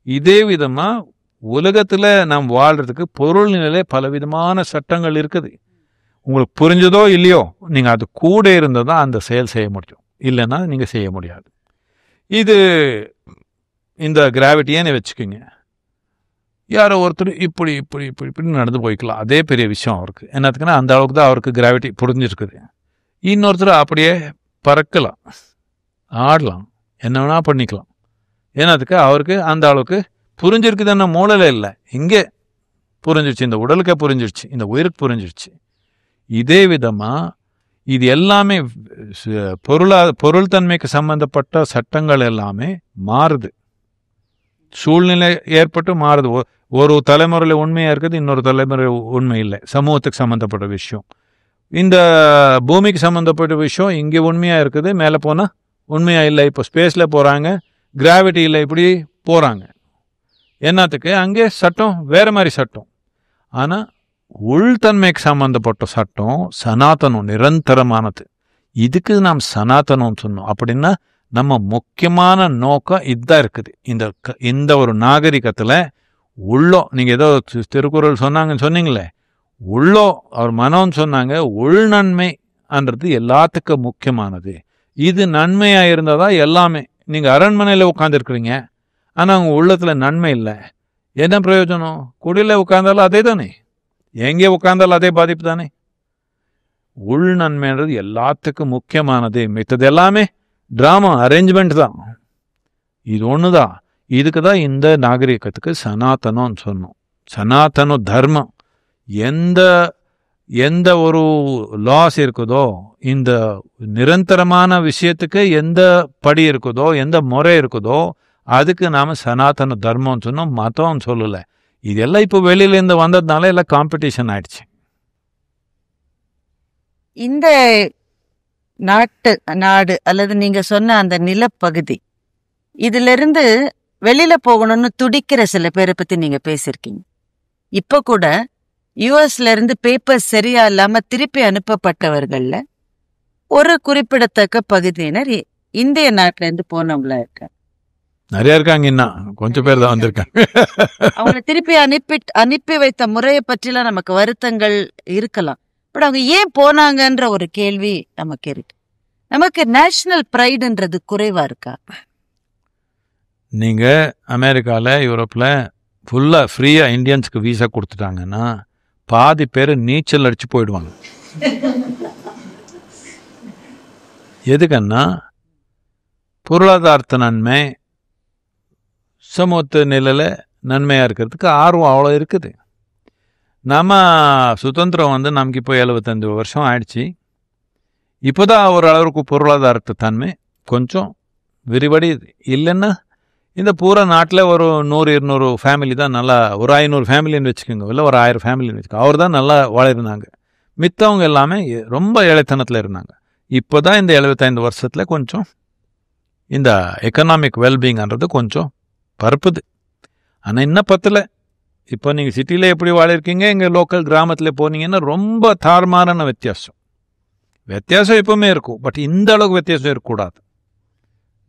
இதே விதமாக உலகத்தில் நாம் வாழ்கிறதுக்கு பொருள் நிலையில பலவிதமான சட்டங்கள் இருக்குது. உங்களுக்கு புரிஞ்சதோ இல்லையோ, நீங்கள் அது கூட இருந்தால் தான் அந்த செயல் செய்ய முடியும், இல்லைன்னா நீங்கள் செய்ய முடியாது. இது இந்த கிராவிட்டியேன்னு வச்சுக்கோங்க. யாரோ ஒருத்தர் இப்படி இப்படி இப்படி இப்படி நடந்து போய்க்கலாம், அதே பெரிய விஷயம் அவருக்கு. என்னத்துக்குன்னா அந்த அளவுக்கு தான் அவருக்கு கிராவிட்டி புரிஞ்சிருக்குது. இன்னொருத்தர் அப்படியே பறக்கலாம், ஆடலாம், என்ன வேணா பண்ணிக்கலாம். என்னத்துக்கு அவருக்கு அந்த அளவுக்கு புரிஞ்சிருக்குதுன்னா மூளையில் இல்லை, இங்கே புரிஞ்சிருச்சு, இந்த உடலுக்கே புரிஞ்சிருச்சு, இந்த உயிருக்கு புரிஞ்சிருச்சு. இதே விதமாக இது எல்லாமே பொருள் தன்மைக்கு சம்பந்தப்பட்ட சட்டங்கள் எல்லாமே மாறுது, சூழ்நிலை ஏற்பட்டு மாறுது. ஒரு தலைமுறையில் உண்மையாக இருக்குது, இன்னொரு தலைமுறை உண்மை இல்லை. சமூகத்துக்கு சம்மந்தப்பட்ட விஷயம், இந்த பூமிக்கு சம்மந்தப்பட்ட விஷயம் இங்கே உண்மையாக இருக்குது, மேலே போனால் உண்மையாக இல்லை. இப்போ ஸ்பேஸில் போகிறாங்க, கிராவிட்டியில் இப்படி போகிறாங்க. என்னத்துக்கு அங்கே சட்டம் வேறு மாதிரி சட்டம். ஆனால் உள்தன்மைக்கு சம்மந்தப்பட்ட சட்டம் சனாதனம், நிரந்தரமானது. இதுக்கு நாம் சனாதனம்னு சொன்னோம். அப்படின்னா நம்ம முக்கியமான நோக்கம் இதுதான் இருக்குது. இந்த ஒரு நாகரிகத்தில் உள்ளோ, நீங்கள் ஏதோ திருக்குறள் சொன்னீங்களே, உள்ளோ அவர் மனம்னு சொன்னாங்க. உள்நன்மைன்றது எல்லாத்துக்கும் முக்கியமானது. இது நன்மையாக இருந்தால் தான் எல்லாமே. நீங்கள் அரண்மனையில் உட்காந்துருக்குறீங்க, ஆனால் உங்கள் உள்ளத்தில் நன்மை இல்லை, என்ன பிரயோஜனம்? குடியில் உட்காந்தாலும் அதே தானே, எங்கே உட்காந்தாலும் அதே பாதிப்பு தானே. உள்நன்மைன்றது எல்லாத்துக்கும் முக்கியமானது. மித்தது எல்லாமே ட்ராமா, அரேஞ்ச்மெண்ட் தான். இது ஒன்று தான். இதுக்கு தான் இந்த நாகரிகத்துக்கு சனாதனம்னு சொன்னோம். சனாதன தர்மம். எந்த ஒரு லாஸ் இருக்குதோ, இந்த நிரந்தரமான விஷயத்துக்கு எந்த படி இருக்குதோ, எந்த முறை இருக்குதோ, அதுக்கு நாம் சனாதன தர்மம்னு சொன்னோம், மதம்னு சொல்லலை. இதெல்லாம் இப்போ வெளியிலேருந்து வந்ததுனால எல்லாம் காம்படிஷன் ஆயிடுச்சு. இந்த நாடு அல்லது நீங்க சொன்ன அந்த நிலப்பகுதி, இதுல இருந்து வெளியில போகணும்னு துடிக்கிற சில பேரை பத்தி நீங்க பேசிருக்கீங்க. இப்ப கூட யுஎஸ்ல இருந்து பேப்பர் சரியா இல்லாம திருப்பி அனுப்பப்பட்டவர்கள்ல ஒரு குறிப்பிடத்தக்க பகுதியினர் இந்திய நாட்டுல இருந்து போனவங்களா இருக்காங்க. நிறைய இருக்காங்க, இன்னும் கொஞ்சம் பேர் தான் வந்திருக்காங்க. அவங்களை திருப்பி அனுப்பி வைத்த முறையை பற்றிலாம் நமக்கு வருத்தங்கள் இருக்கலாம். பட் அவங்க ஏன் போனாங்கன்ற ஒரு கேள்வி நமக்கு இருக்கு. நமக்கு நேஷனல் ப்ரைடுன்றது குறைவா இருக்கா? நீங்க அமெரிக்கால, யூரோப்ல ஃபுல்லா ஃப்ரீயா இந்தியன்ஸ்க்கு வீசா கொடுத்துட்டாங்கன்னா பாதி பேர் நீச்சல் அடிச்சு போயிடுவாங்க. எதுக்குன்னா பொருளாதாரத்து நன்மை, சமூகத்து நிலையில் நன்மையாக இருக்கிறதுக்கு ஆர்வம் அவ்வளோ இருக்குது. நம்ம சுதந்திரம் நமக்கு இப்போ 75 வருஷம் ஆயிடுச்சு. இப்போதான் ஒரு அளவுக்கு பொருளாதாரத்து தன்மை கொஞ்சம் விரிவடி. இல்லைன்னா இந்த பூரா நாட்டில் ஒரு 100-200 ஃபேமிலி தான் நல்லா, ஒரு 500 ஃபேமிலின்னு வச்சுக்கோங்க, இல்லை ஒரு 1000 ஃபேமிலின்னு வச்சுக்கோங்க, அவர் தான் நல்லா வளர்ந்தாங்க. மித்தவங்க எல்லாமே ரொம்ப ஏழைத்தனத்தில் இருந்தாங்க. இப்போ தான் இந்த 75 வருஷத்தில் கொஞ்சம் இந்த எக்கனாமிக் வெல்பீங்கிறது கொஞ்சம் பரப்புது. ஆனால் இன்னும் பத்தலை. இப்போ நீங்கள் சிட்டியில் எப்படி வாழிருக்கீங்க, இங்கே லோக்கல் கிராமத்தில் போனீங்கன்னா ரொம்ப தாறுமாறான வித்தியாசம் எப்பவுமே இருக்கும். பட் இந்த அளவுக்கு வித்தியாசம் இருக்கக்கூடாது.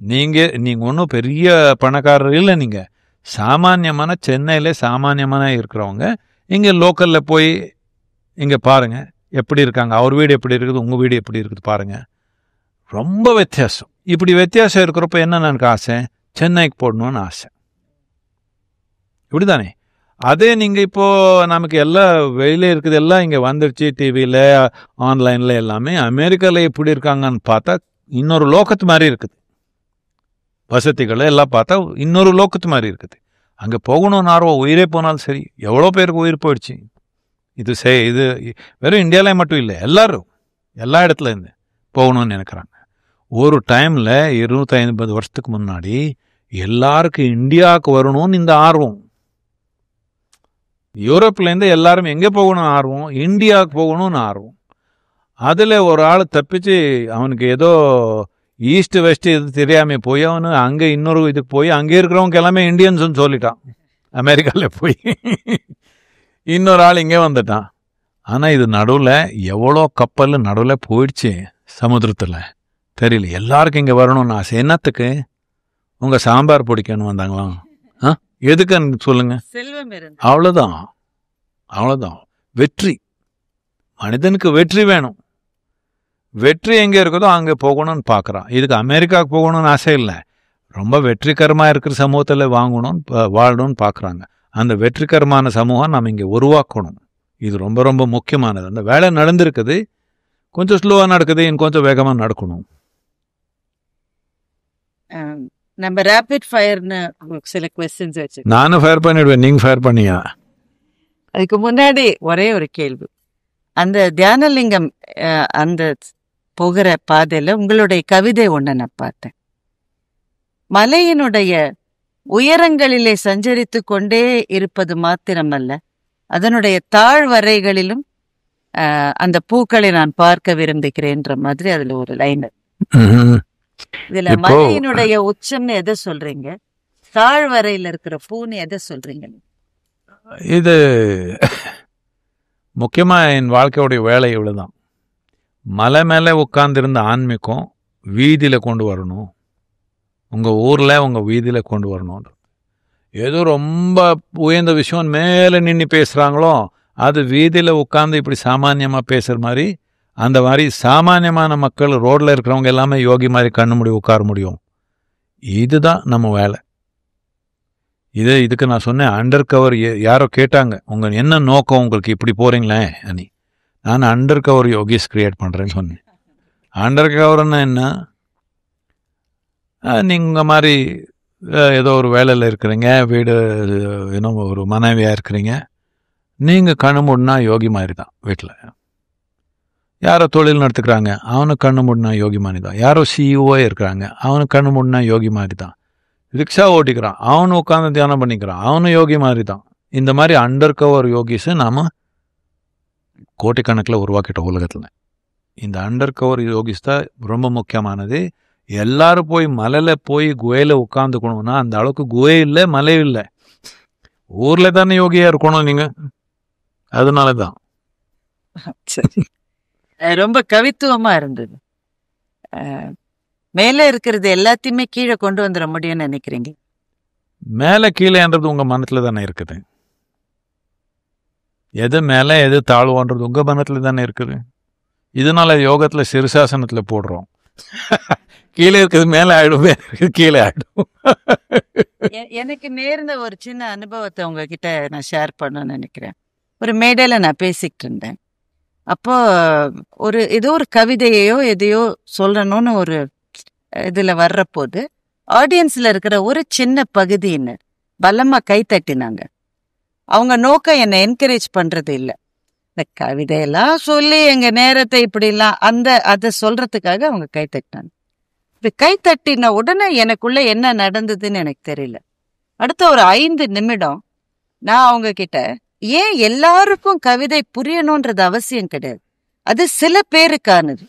நீங்கள் ஒன்றும் பெரிய பணக்காரர் இல்லை, நீங்கள் சாமானியமான சென்னையில் சாமானியமான இருக்கிறவங்க இங்கே லோக்கலில் போய் இங்கே பாருங்கள் எப்படி இருக்காங்க, அவர் வீடு எப்படி இருக்குது, உங்கள் வீடு எப்படி இருக்குது பாருங்கள். ரொம்ப வித்தியாசம். இப்படி வித்தியாசம் இருக்கிறப்ப என்ன எனக்கு ஆசை, சென்னைக்கு போடணும்னு ஆசை. இப்படி தானே? அதே நீங்கள் இப்போது நமக்கு எல்லாம் வெளியில் இருக்குது, எல்லாம் இங்கே வந்துடுச்சு, டிவியில் ஆன்லைனில் எல்லாமே. அமெரிக்காவில் எப்படி இருக்காங்கன்னு பார்த்தா இன்னொரு லோக்கத்து மாதிரி இருக்குது. வசதிகளை எல்லாம் பார்த்தா இன்னொரு லோக்கத்து மாதிரி இருக்குது. அங்கே போகணும்னு ஆர்வம், உயிரே போனாலும் சரி. எவ்வளோ பேருக்கு உயிர் போயிடுச்சு. இது வெறும் இந்தியாவிலே மட்டும் இல்லை, எல்லாரும் எல்லா இடத்துல இருந்து போகணும்னு நினைக்கிறாங்க. ஒரு டைமில் 250 வருஷத்துக்கு முன்னாடி எல்லாருக்கும் இந்தியாவுக்கு வரணும்னு இந்த ஆர்வம். யூரோப்லேருந்து எல்லாரும் எங்கே போகணும்னு ஆர்வம், இந்தியாவுக்கு போகணும்னு ஆர்வம். அதில் ஒரு ஆள் தப்பிச்சு அவனுக்கு ஏதோ ஈஸ்ட் வெஸ்ட் இது தெரியாமல் போய் அவனு அங்கே இன்னொரு இதுக்கு போய் அங்கே இருக்கிறவங்க எல்லாமே இந்தியன்ஸ்ன்னு சொல்லிட்டான். அமெரிக்காவில் போய் இன்னொரு ஆள் இங்கே வந்துட்டான். ஆனால் இது நடுவில் எவ்வளோ கப்பல் நடுவில் போயிடுச்சு சமுத்திரத்தில் தெரியல. எல்லாருக்கும் இங்கே வரணும்னு ஆசை. என்னத்துக்கு? உங்கள் சாம்பார் பிடிக்கணும் வந்தாங்களாம். எதுக்குன்னு சொல்லுங்க. அவ்வளோதான். வெற்றி, மனிதனுக்கு வெற்றி வேணும். வெற்றி எங்கே இருக்குதோ அங்கே போகணும்னு பார்க்குறான். இதுக்கு அமெரிக்காவுக்கு போகணும்னு ஆசை இல்லை, ரொம்ப வெற்றிகரமாக இருக்கிற சமூகத்தில் வாழணும்னு பார்க்குறாங்க. அந்த வெற்றிகரமான சமூகம் நம்ம இங்கே உருவாக்கணும். இது ரொம்ப ரொம்ப முக்கியமானது. அந்த வேலை நடந்திருக்குது, கொஞ்சம் ஸ்லோவாக நடக்குது, இன்னும் கொஞ்சம் வேகமாக நடக்கணும். நம்ம ரேபிட் ஃபயர்னு சில क्वेश्चंस வச்சு நானும் ஃபயர் பண்ணிடுவேன், நீங்கள் ஃபயர் பண்ணியா? அதுக்கு முன்னாடி ஒரே ஒரு கேள்வி. அந்த தியானலிங்கம் அந்த போகிற பாதையில் உங்களுடைய கவிதை ஒன்று நான் பார்த்தேன். மலையினுடைய உயரங்களிலே சஞ்சரித்து கொண்டே இருப்பது மாத்திரமல்ல, அதனுடைய தாழ்வரைகளிலும் அந்த பூக்களை நான் பார்க்க விரும்புகிறேன்ற மாதிரி அதுல ஒரு லைன். இதுல மலையினுடைய உச்சம்னு எதை சொல்றீங்க, தாழ்வரையில இருக்கிற பூன்னு எதை சொல்றீங்க? இது முக்கியமாக என் வாழ்க்கையுடைய வேலை இவ்வளோதான். மலை மேலே உட்காந்துருந்த ஆன்மீகம் வீதியில் கொண்டு வரணும், உங்கள் ஊரில் உங்கள் வீதியில் கொண்டு வரணும். ஏதோ ரொம்ப உயர்ந்த விஷயம் மேலே நின்று பேசுகிறாங்களோ அது வீதியில் உட்காந்து இப்படி சாமானியமாக பேசுகிற மாதிரி, அந்த மாதிரி சாமானியமான மக்கள் ரோட்டில் இருக்கிறவங்க எல்லாமே யோகி மாதிரி கண்ணு முடி உட்கார முடியும். இதுதான் நம்ம வேலை. இதுக்கு நான் சொன்னேன் அண்டர் கவர். யாரோ கேட்டாங்க, உங்கள் என்ன நோக்கம், உங்களுக்கு இப்படி போகிறீங்களே அனி. நான் அண்டர் கவர் யோகிஸ் கிரியேட் பண்ணுறேன்னு சொன்னேன். அண்டர் கவர்னா என்ன, நீங்கள் மாதிரி ஏதோ ஒரு வேலையில் இருக்கிறீங்க, வீடு இன்னும் ஒரு மனைவியாக இருக்கிறீங்க, நீங்கள் கண்ணு மூடினா யோகி மாதிரி தான். வீட்டில் யாரோ தொழில் நடத்துக்கிறாங்க, அவனுக்கு கண்ணு மூடினா யோகி மாதிரி தான். யாரோ சிஇஓ இருக்கிறாங்க, அவனுக்கு கண்ணு மூடினா யோகி மாதிரி தான். ரிக்ஷா ஓட்டிக்கிறான், அவனு உட்காந்து தியானம் பண்ணிக்கிறான், அவனும் யோகி மாதிரி தான். இந்த மாதிரி அண்டர் கவர் யோகிஸை நாம் கோட்டிக்கணக்கில் உருவாக்கிட்டோம் உலகத்தில். இந்த அண்டர் கவர் யோகிஸ் தான் ரொம்ப முக்கியமானது. எல்லாரும் போய் மலையில் போய் குகையில் உட்காந்துக்கணும்னா அந்த அளவுக்கு குகை இல்லை, மலை இல்லை, ஊரில் தானே யோகியாக இருக்கணும் நீங்கள். அதனால தான் சரி, ரொம்ப கவித்துவமாக இருந்தது. மேலே இருக்கிறது எல்லாத்தையுமே கீழே கொண்டு வந்துட முடியும்னு நினைக்கிறீங்க? மேலே கீழேன்றது உங்கள் மனத்தில் தானே இருக்குது. எது மேலே எது தாழ்வுன்றது உங்கள் மனத்தில் தானே இருக்குது. இதனால யோகத்தில் சிறுசாசனத்தில் போடுறோம். கீழே இருக்கிறது மேலே ஆகிடும், கீழே ஆகிடும். எனக்கு நேர்ந்த ஒரு சின்ன அனுபவத்தை உங்ககிட்ட நான் ஷேர் பண்ணணும்னு நினைக்கிறேன். ஒரு மேடையில் நான் பேசிக்கிட்டு இருந்தேன். அப்போ ஏதோ ஒரு கவிதையோ எதையோ சொல்லணும்னு ஒரு இதில் வர்றபோது ஆடியன்ஸில் இருக்கிற ஒரு சின்ன பகுதியினர் பலமாக கை தட்டினாங்க. அவங்க நோக்கம் என்னை என்கரேஜ் பண்ணுறது இல்லை, இந்த கவிதையெல்லாம் சொல்லி எங்க நேரத்தை இப்படிலாம் அதை சொல்றதுக்காக அவங்க கை தட்டினாங்க. இப்படி கை தட்டின உடனே எனக்குள்ள என்ன நடந்ததுன்னு எனக்கு தெரியல. அடுத்த ஒரு 5 நிமிடம் நான் அவங்க கிட்ட, ஏன் எல்லாருக்கும் கவிதை புரியணும்ன்றது அவசியம் கிடையாது, அது சில பேருக்கானது.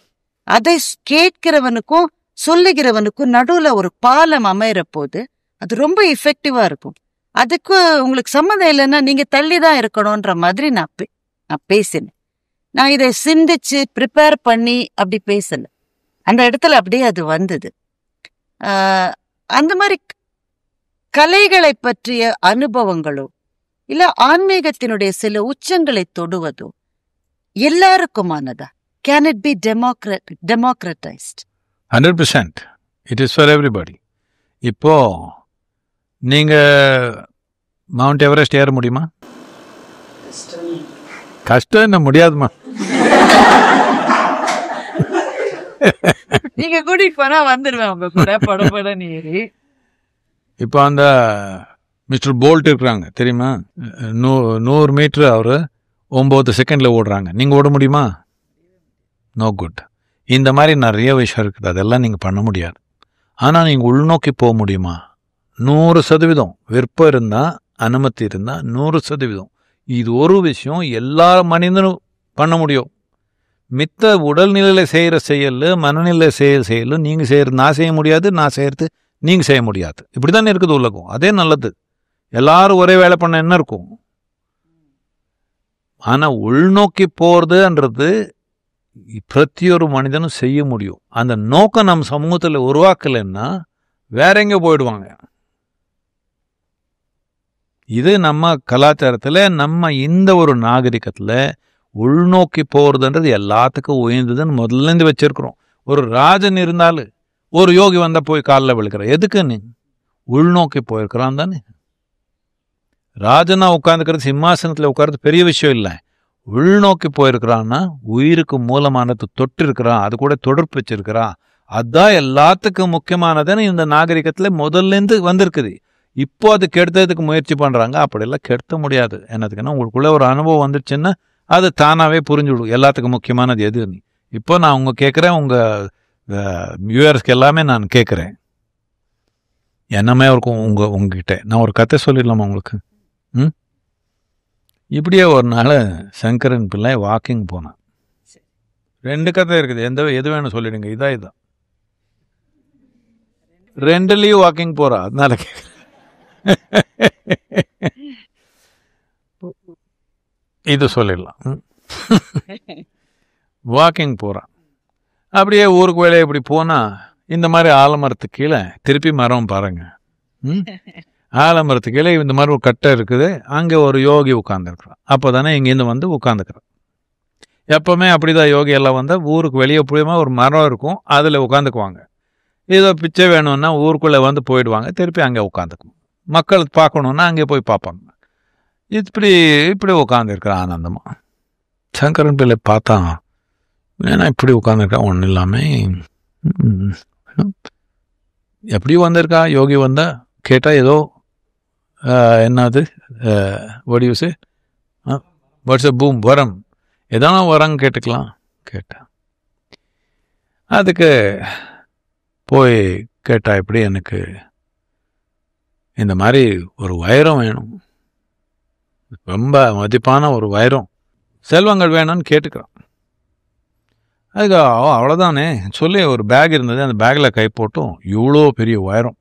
அதை கேட்கிறவனுக்கும் சொல்லுகிறவனுக்கும் நடுவுல ஒரு பாலம் அமைகிற போது அது ரொம்ப எஃபெக்டிவா இருக்கும். அதுக்கு உங்களுக்கு சம்மதம் இல்லைன்னா நீங்க தள்ளிதான் இருக்கணும்ன்ற மாதிரி நான் பேசினேன். நான் இதை சிந்திச்சு ப்ரிப்பேர் பண்ணி அப்படி பேசல. அந்த இடத்துல அப்படியே அது வந்தது. அந்த மாதிரி கலைகளை பற்றிய அனுபவங்களோ இல்ல ஆன்மீகத்தினுடைய சில உச்சங்களை தொடுவதோ எல்லாருக்குமானதா? Can it be democratised? 100%. It is for everybody. இப்போ நீங்க மவுண்ட் எவரெஸ்ட் ஏற முடியுமா? கஷ்டம் என்ன, முடியாதுமா. நீங்க கூட்டிட்டு போனா வந்துருவேன் உங்க கூட படப்படன்னு ஏறி. இப்போ அந்த மிஸ்டர் போல்ட் இருக்கிறாங்க தெரியுமா, 100 மீட்டர் அவரு 9 செகண்ட்ல ஓடுறாங்க. நீங்க ஓட முடியுமா? No good. இந்த மாதிரி நிறைய விஷயம் இருக்குது, அதெல்லாம் நீங்க பண்ண முடியாது. ஆனா நீங்க உள்நோக்கி போக முடியுமா? 100% விருப்பம் இருந்தா, அனுமதி இருந்தா 100%. இது ஒரு விஷயம் எல்லா மனிதனும் பண்ண முடியும். மித்த உடல்நிலையில செய்யற செயல், மனநிலை செயல் நீங்க செய்யறது நான் செய்ய முடியாது, நான் செய்யறது நீங்க செய்ய முடியாது. இப்படித்தானே இருக்குது உலகம். அதே நல்லது. எல்லாரும் ஒரே வேலை பண்ண என்ன இருக்கும்? ஆனா உள்நோக்கி போறதுன்றது பிரத்தியொரு மனிதனும் செய்ய முடியும். அந்த நோக்கம் நம்ம சமூகத்தில் உருவாக்கலைன்னா வேற எங்க போயிடுவாங்க. இது நம்ம கலாச்சாரத்தில், நம்ம இந்த ஒரு நாகரிகத்தில் உள்நோக்கி போறதுன்றது எல்லாத்துக்கும் உயர்ந்ததுன்னு முதல்லேருந்து வச்சிருக்கிறோம். ஒரு ராஜன் இருந்தாலும் ஒரு யோகி வந்தா போய் காலில் விழுக்கிற, எதுக்கு? நீ உள்நோக்கி போயிருக்கிறான் தானே. ராஜனா உட்காந்துக்கிறது, சிம்மாசனத்தில் உட்கார்றது பெரிய விஷயம் இல்லை. உள்நோக்கி போயிருக்கிறான்னா உயிருக்கு மூலமானது தொட்டு இருக்கிறான், அது கூட தொடர்பு வச்சிருக்கிறான். அதுதான் எல்லாத்துக்கும் முக்கியமானதுன்னு இந்த நாகரிகத்தில் முதல்லேருந்து வந்திருக்குது. இப்போ அது கெடுத்ததுக்கு முயற்சி பண்ணுறாங்க. அப்படியெல்லாம் கெடுத்த முடியாது. என்னதுக்குன்னா உங்களுக்குள்ள ஒரு அனுபவம் வந்துடுச்சுன்னா அது தானாகவே புரிஞ்சுவிடும் எல்லாத்துக்கும் முக்கியமானது எதுன்னு. இப்போ நான் உங்க கேட்குறேன், உங்கள் வியூவர்ஸ்க்கு எல்லாமே நான் கேட்குறேன், என்னமே இருக்கும் உங்ககிட்ட. நான் ஒரு கதை சொல்லிடலாமா உங்களுக்கு? இப்படியே ஒரு நாள் சங்கரன் பிள்ளை வாக்கிங் போனான். 2 கதை இருக்குது, எது வேணும் சொல்லிடுங்க. இதான் 2லயும் வாக்கிங் போறா, அதனால இது சொல்லிடலாம். வாக்கிங் போறான். அப்படியே ஊருக்கு வேலையை இப்படி போனா இந்த மாதிரி ஆலமரத்துக்கு கீழே திருப்பி மரம் பாருங்க. ஆலமரத்துக்கு கீழே இந்த மாதிரி ஒரு கட்டை இருக்குது, அங்கே ஒரு யோகி உட்காந்துருக்குறான். அப்போ தானே இங்கேருந்து வந்து உட்காந்துக்கிறான். எப்பவுமே அப்படிதான் யோகி எல்லாம் வந்தால் ஊருக்கு வெளியே போயுமா ஒரு மரம் இருக்கும், அதில் உட்காந்துக்குவாங்க. ஏதோ பிச்சை வேணும்னா ஊருக்குள்ளே வந்து போயிடுவாங்க, திருப்பி அங்கே உட்காந்துக்குவோம். மக்கள் பார்க்கணுன்னா அங்கே போய் பார்ப்பாங்க. இப்படி உட்காந்துருக்குறான் ஆனந்தமா. சங்கரன் பிள்ளை பார்த்தான், ஏன்னா இப்படி உட்காந்துருக்கான் ஒன்றும் இல்லாமல். எப்படி வந்திருக்கா யோகி வந்தா கேட்டால் ஏதோ என்னது வடிவசு வாட்ஸ்அப் பூம் வரம், எதானா வரங்க கேட்டுக்கலாம் கேட்டேன். அதுக்கு போய் கேட்டா, இப்படி எனக்கு இந்த மாதிரி ஒரு வைரம் வேணும், ரொம்ப மதிப்பான ஒரு வைரம், செல்வங்கள் வேணும்னு கேட்டுக்கிறான். அதுக்கு அவ்வளோதானே சொல்லி ஒரு பேக் இருந்தது, அந்த பேக்கில் கை போட்டும் இவ்வளோ பெரிய வைரம்,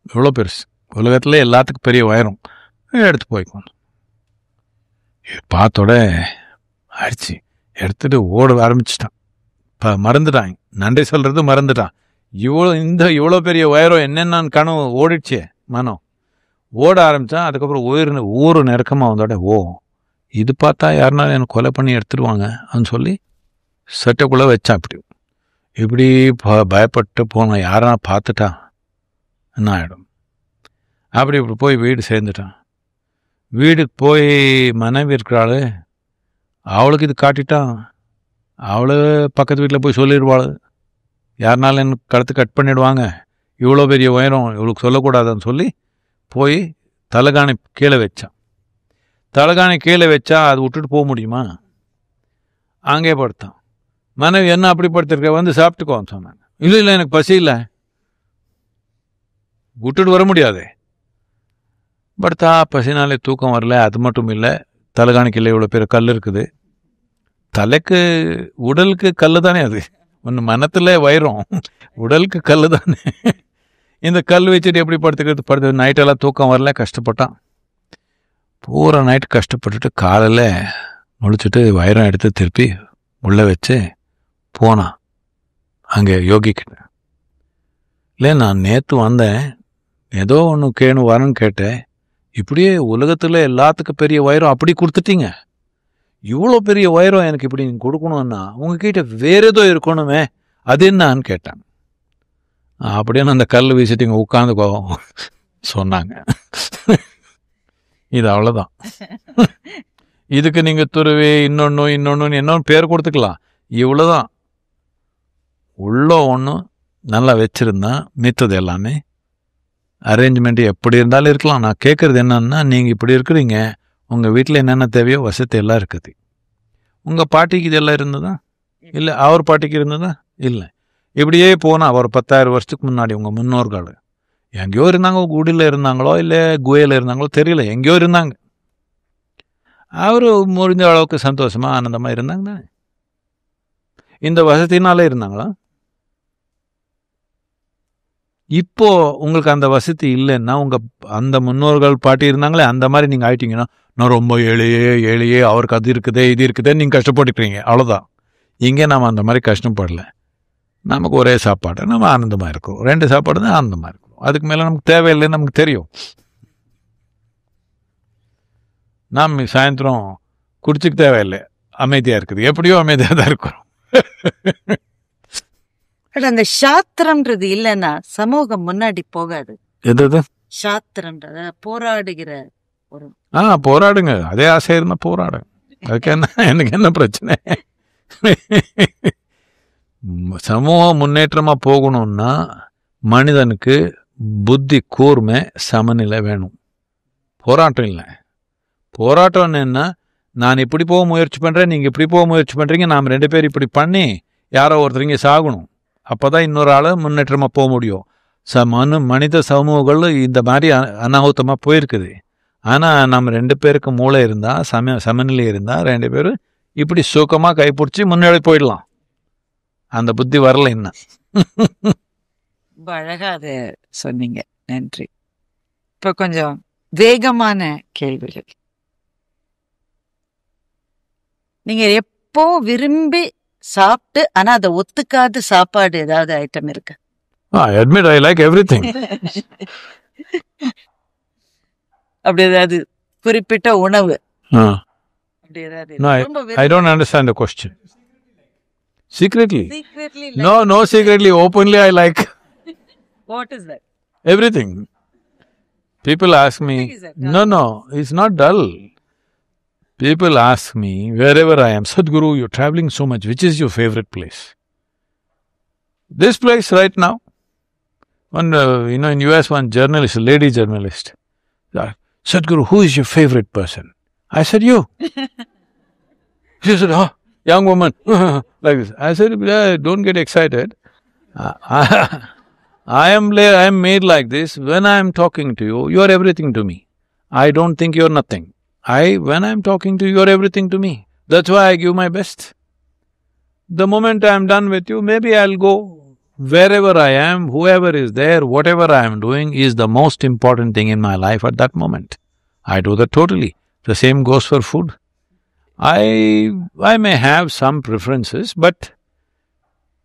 இவ்வளோ பெருசு, உலகத்தில் எல்லாத்துக்கும் பெரிய வைரம் எடுத்து போய்க்கணும். பார்த்தோட அடிச்சு எடுத்துட்டு ஓட ஆரம்பிச்சிட்டான். இப்போ மறந்துட்டான், நன்றி சொல்றது மறந்துட்டான். இவ்வளோ பெரிய வைரம் என்னென்னு கனவு ஓடிடுச்சே மனம், ஓட ஆரம்பித்தான். அதுக்கப்புறம் ஊர் நெருக்கமாக வந்தோட, இது பார்த்தா யாருனாலும் எனக்கு கொலை பண்ணி எடுத்துடுவாங்க அப்படின்னு சொல்லி சட்டைக்குள்ளே வச்சான். இப்படி பயப்பட்டு போனான், யாரா பார்த்துட்டா என்ன ஆகிடும். இப்படி போய் வீடு சேர்ந்துட்டான். வீடுக்கு போய் மனைவி இருக்கிறாள், அவளுக்கு இது காட்டிட்டான். அவளு பக்கத்து வீட்டில் போய் சொல்லிடுவாள், யாருனாலும் எனக்கு கழுத்து கட் பண்ணிடுவாங்க, இவ்வளோ பெரிய உயரம் இவளுக்கு சொல்லக்கூடாதுன்னு சொல்லி போய் தலகாணி கீழே வச்சான். தலகாணி கீழே வச்சா அது விட்டுட்டு போக முடியுமா? அங்கே படுத்தான். மனைவி என்ன அப்படி படுத்திருக்க, வந்து சாப்பிட்டுக்கோன்னு சொன்னாங்க. இல்லை எனக்கு பசி இல்லை, விட்டுட்டு வர முடியாது. படுத்தா பசினாலே தூக்கம் வரல. அது மட்டும் இல்லை, தலைகாணிக்கையில் இவ்வளோ பேர் கல் இருக்குது. தலைக்கு உடலுக்கு கல் தானே, அது ஒன்று மனத்தில் வைரம், உடலுக்கு கல் தானே. இந்த கல் வச்சுட்டு எப்படி படுத்து நைட்டெல்லாம் தூக்கம் வரல, கஷ்டப்பட்டான். பூரா நைட்டு கஷ்டப்பட்டுட்டு காலையில் முழிச்சுட்டு வைரம் எடுத்து திருப்பி உள்ளே வச்சு போனான் அங்கே யோகிக்கிட்ட. இல்லை நான் நேற்று வந்தேன், ஏதோ ஒன்று வரேன்னு கேட்டேன், இப்படியே உலகத்தில் எல்லாத்துக்கும் பெரிய வைரம் அப்படி கொடுத்துட்டீங்க, இவ்வளோ பெரிய வைரம் எனக்கு இப்படி நீங்கள் கொடுக்கணும்னா உங்ககிட்ட வேற ஏதோ இருக்கணுமே, அது என்னான்னு கேட்டாங்க. அப்படின்னு அந்த கல் வீசிட்டு இங்கே உட்காந்து சொன்னாங்க. இது அவ்வளோதான். இதுக்கு நீங்கள் துருவி இன்னொன்று பேர் கொடுத்துக்கலாம். இவ்வளோதான். உள்ள ஒன்று நல்லா வச்சுருந்தா மித்தது எல்லாமே அரேஞ்ச்மெண்ட் எப்படி இருந்தாலும் இருக்கலாம். நான் கேட்குறது என்னன்னா, நீங்கள் இப்படி இருக்கிறீங்க, உங்கள் வீட்டில் என்னென்ன தேவையோ வசதி எல்லாம் இருக்குது. உங்கள் பாட்டிக்கு இதெல்லாம் இருந்ததா? இல்லை. அவர் பாட்டிக்கு இருந்ததா? இல்லை. இப்படியே போனால் ஒரு 10,000 வருஷத்துக்கு முன்னாடி உங்கள் முன்னோர்கள் எங்கேயோ இருந்தாங்க, குடியில் இருந்தாங்களோ இல்லை குகையில் இருந்தாங்களோ தெரியல, எங்கேயோ இருந்தாங்க. அவர் முடிஞ்ச அளவுக்கு சந்தோஷமாக ஆனந்தமாக இருந்தாங்க தானே. இந்த வசதினாலே இருந்தாங்களா? இப்போ உங்களுக்கு அந்த வசதி இல்லைன்னா, உங்கள் அந்த முன்னோர்கள் பாட்டி இருந்தாங்களே அந்த மாதிரி நீங்கள் ஆயிட்டீங்கன்னா, நான் ரொம்ப ஏழையே அவருக்கு அது இருக்குதே இது இருக்குதே நீங்கள் கஷ்டப்பட்டுக்கிறீங்க, அவ்வளோதான். இங்கே நாம் அந்த மாதிரி கஷ்டப்படல. நமக்கு ஒரே சாப்பாடு, நம்ம ஆனந்தமாக இருக்கிறோம். 2 சாப்பாடு தான் ஆனந்தமாக இருக்கிறோம். அதுக்கு மேலே நமக்கு தேவையில்லைன்னு நமக்கு தெரியும். நாம் சாயந்தரம் குடிச்சுக்கு தேவையில்லை, அமைதியாக இருக்குது. எப்படியோ அமைதியாக தான் இருக்கிறோம். அந்த சாத்திரம்ன்றது இல்லைன்னா சமூகம் முன்னாடி போகாது. எது சாத்திரம்ன்றத போராடுகிற ஒரு போராடுங்க. அதே ஆசை இருந்தா போராடுங்க. அதுக்கு என்ன, எனக்கு என்ன பிரச்சனை? சமூக முன்னேற்றமா போகணும்னா மனிதனுக்கு புத்தி கூர்மை சமநிலை வேணும். போராட்டம் இல்லை. போராட்டம் என்ன, நான் இப்படி போக முயற்சி பண்றேன், நீங்க இப்படி போக முயற்சி பண்றீங்க, நாம் 2 பேர் இப்படி பண்ணி யாரோ ஒருத்தர் இங்கே சாகணும். அப்போதான் இன்னொரு ஆள் முன்னேற்றமாக போக முடியும். மனித சமூகங்கள் இந்த மாதிரி அனாಹುತமாக போயிருக்குது. ஆனால் நம்ம 2 பேருக்கு மூளை இருந்தால், சமநிலை இருந்தால் 2 பேரும் இப்படி சுகமாக கைப்பிடிச்சி முன்னாடி போயிடலாம். அந்த புத்தி வரல இன்னும். ரொம்ப அழகா அதை சொன்னீங்க, நன்றி. இப்போ கொஞ்சம் வேகமான கேள்விகள். நீங்க எப்போ விரும்பி சாப்பிட்டு ஆனா அதை ஒத்துக்காத சாப்பாடு ஏதாவது ஐட்டம் இருக்கு? I admit I like everything. அப்படி ஏதாவது குறிப்பிட்ட உணவு? அப்படி ஏதாவது? No, I don't understand the question. Secretly? No, secretly. Openly I like. What is that? Everything. People ask me. No, it's not dull. People ask me wherever I am, Sadhguru, you're traveling so much, which is your favorite place? This place right now. One, in US, one journalist, a lady journalist, Sadhguru, who is your favorite person? I said, you. She said, young woman, like this. I said, don't get excited. I am made like this. When I am talking to you, you are everything to me. I don't think you're nothing. When I'm talking to you, you're everything to me. That's why I give my best. The moment I'm done with you, maybe I'll go wherever I am, whoever is there, whatever I am doing is the most important thing in my life at that moment. I do that totally. The same goes for food. I may have some preferences, but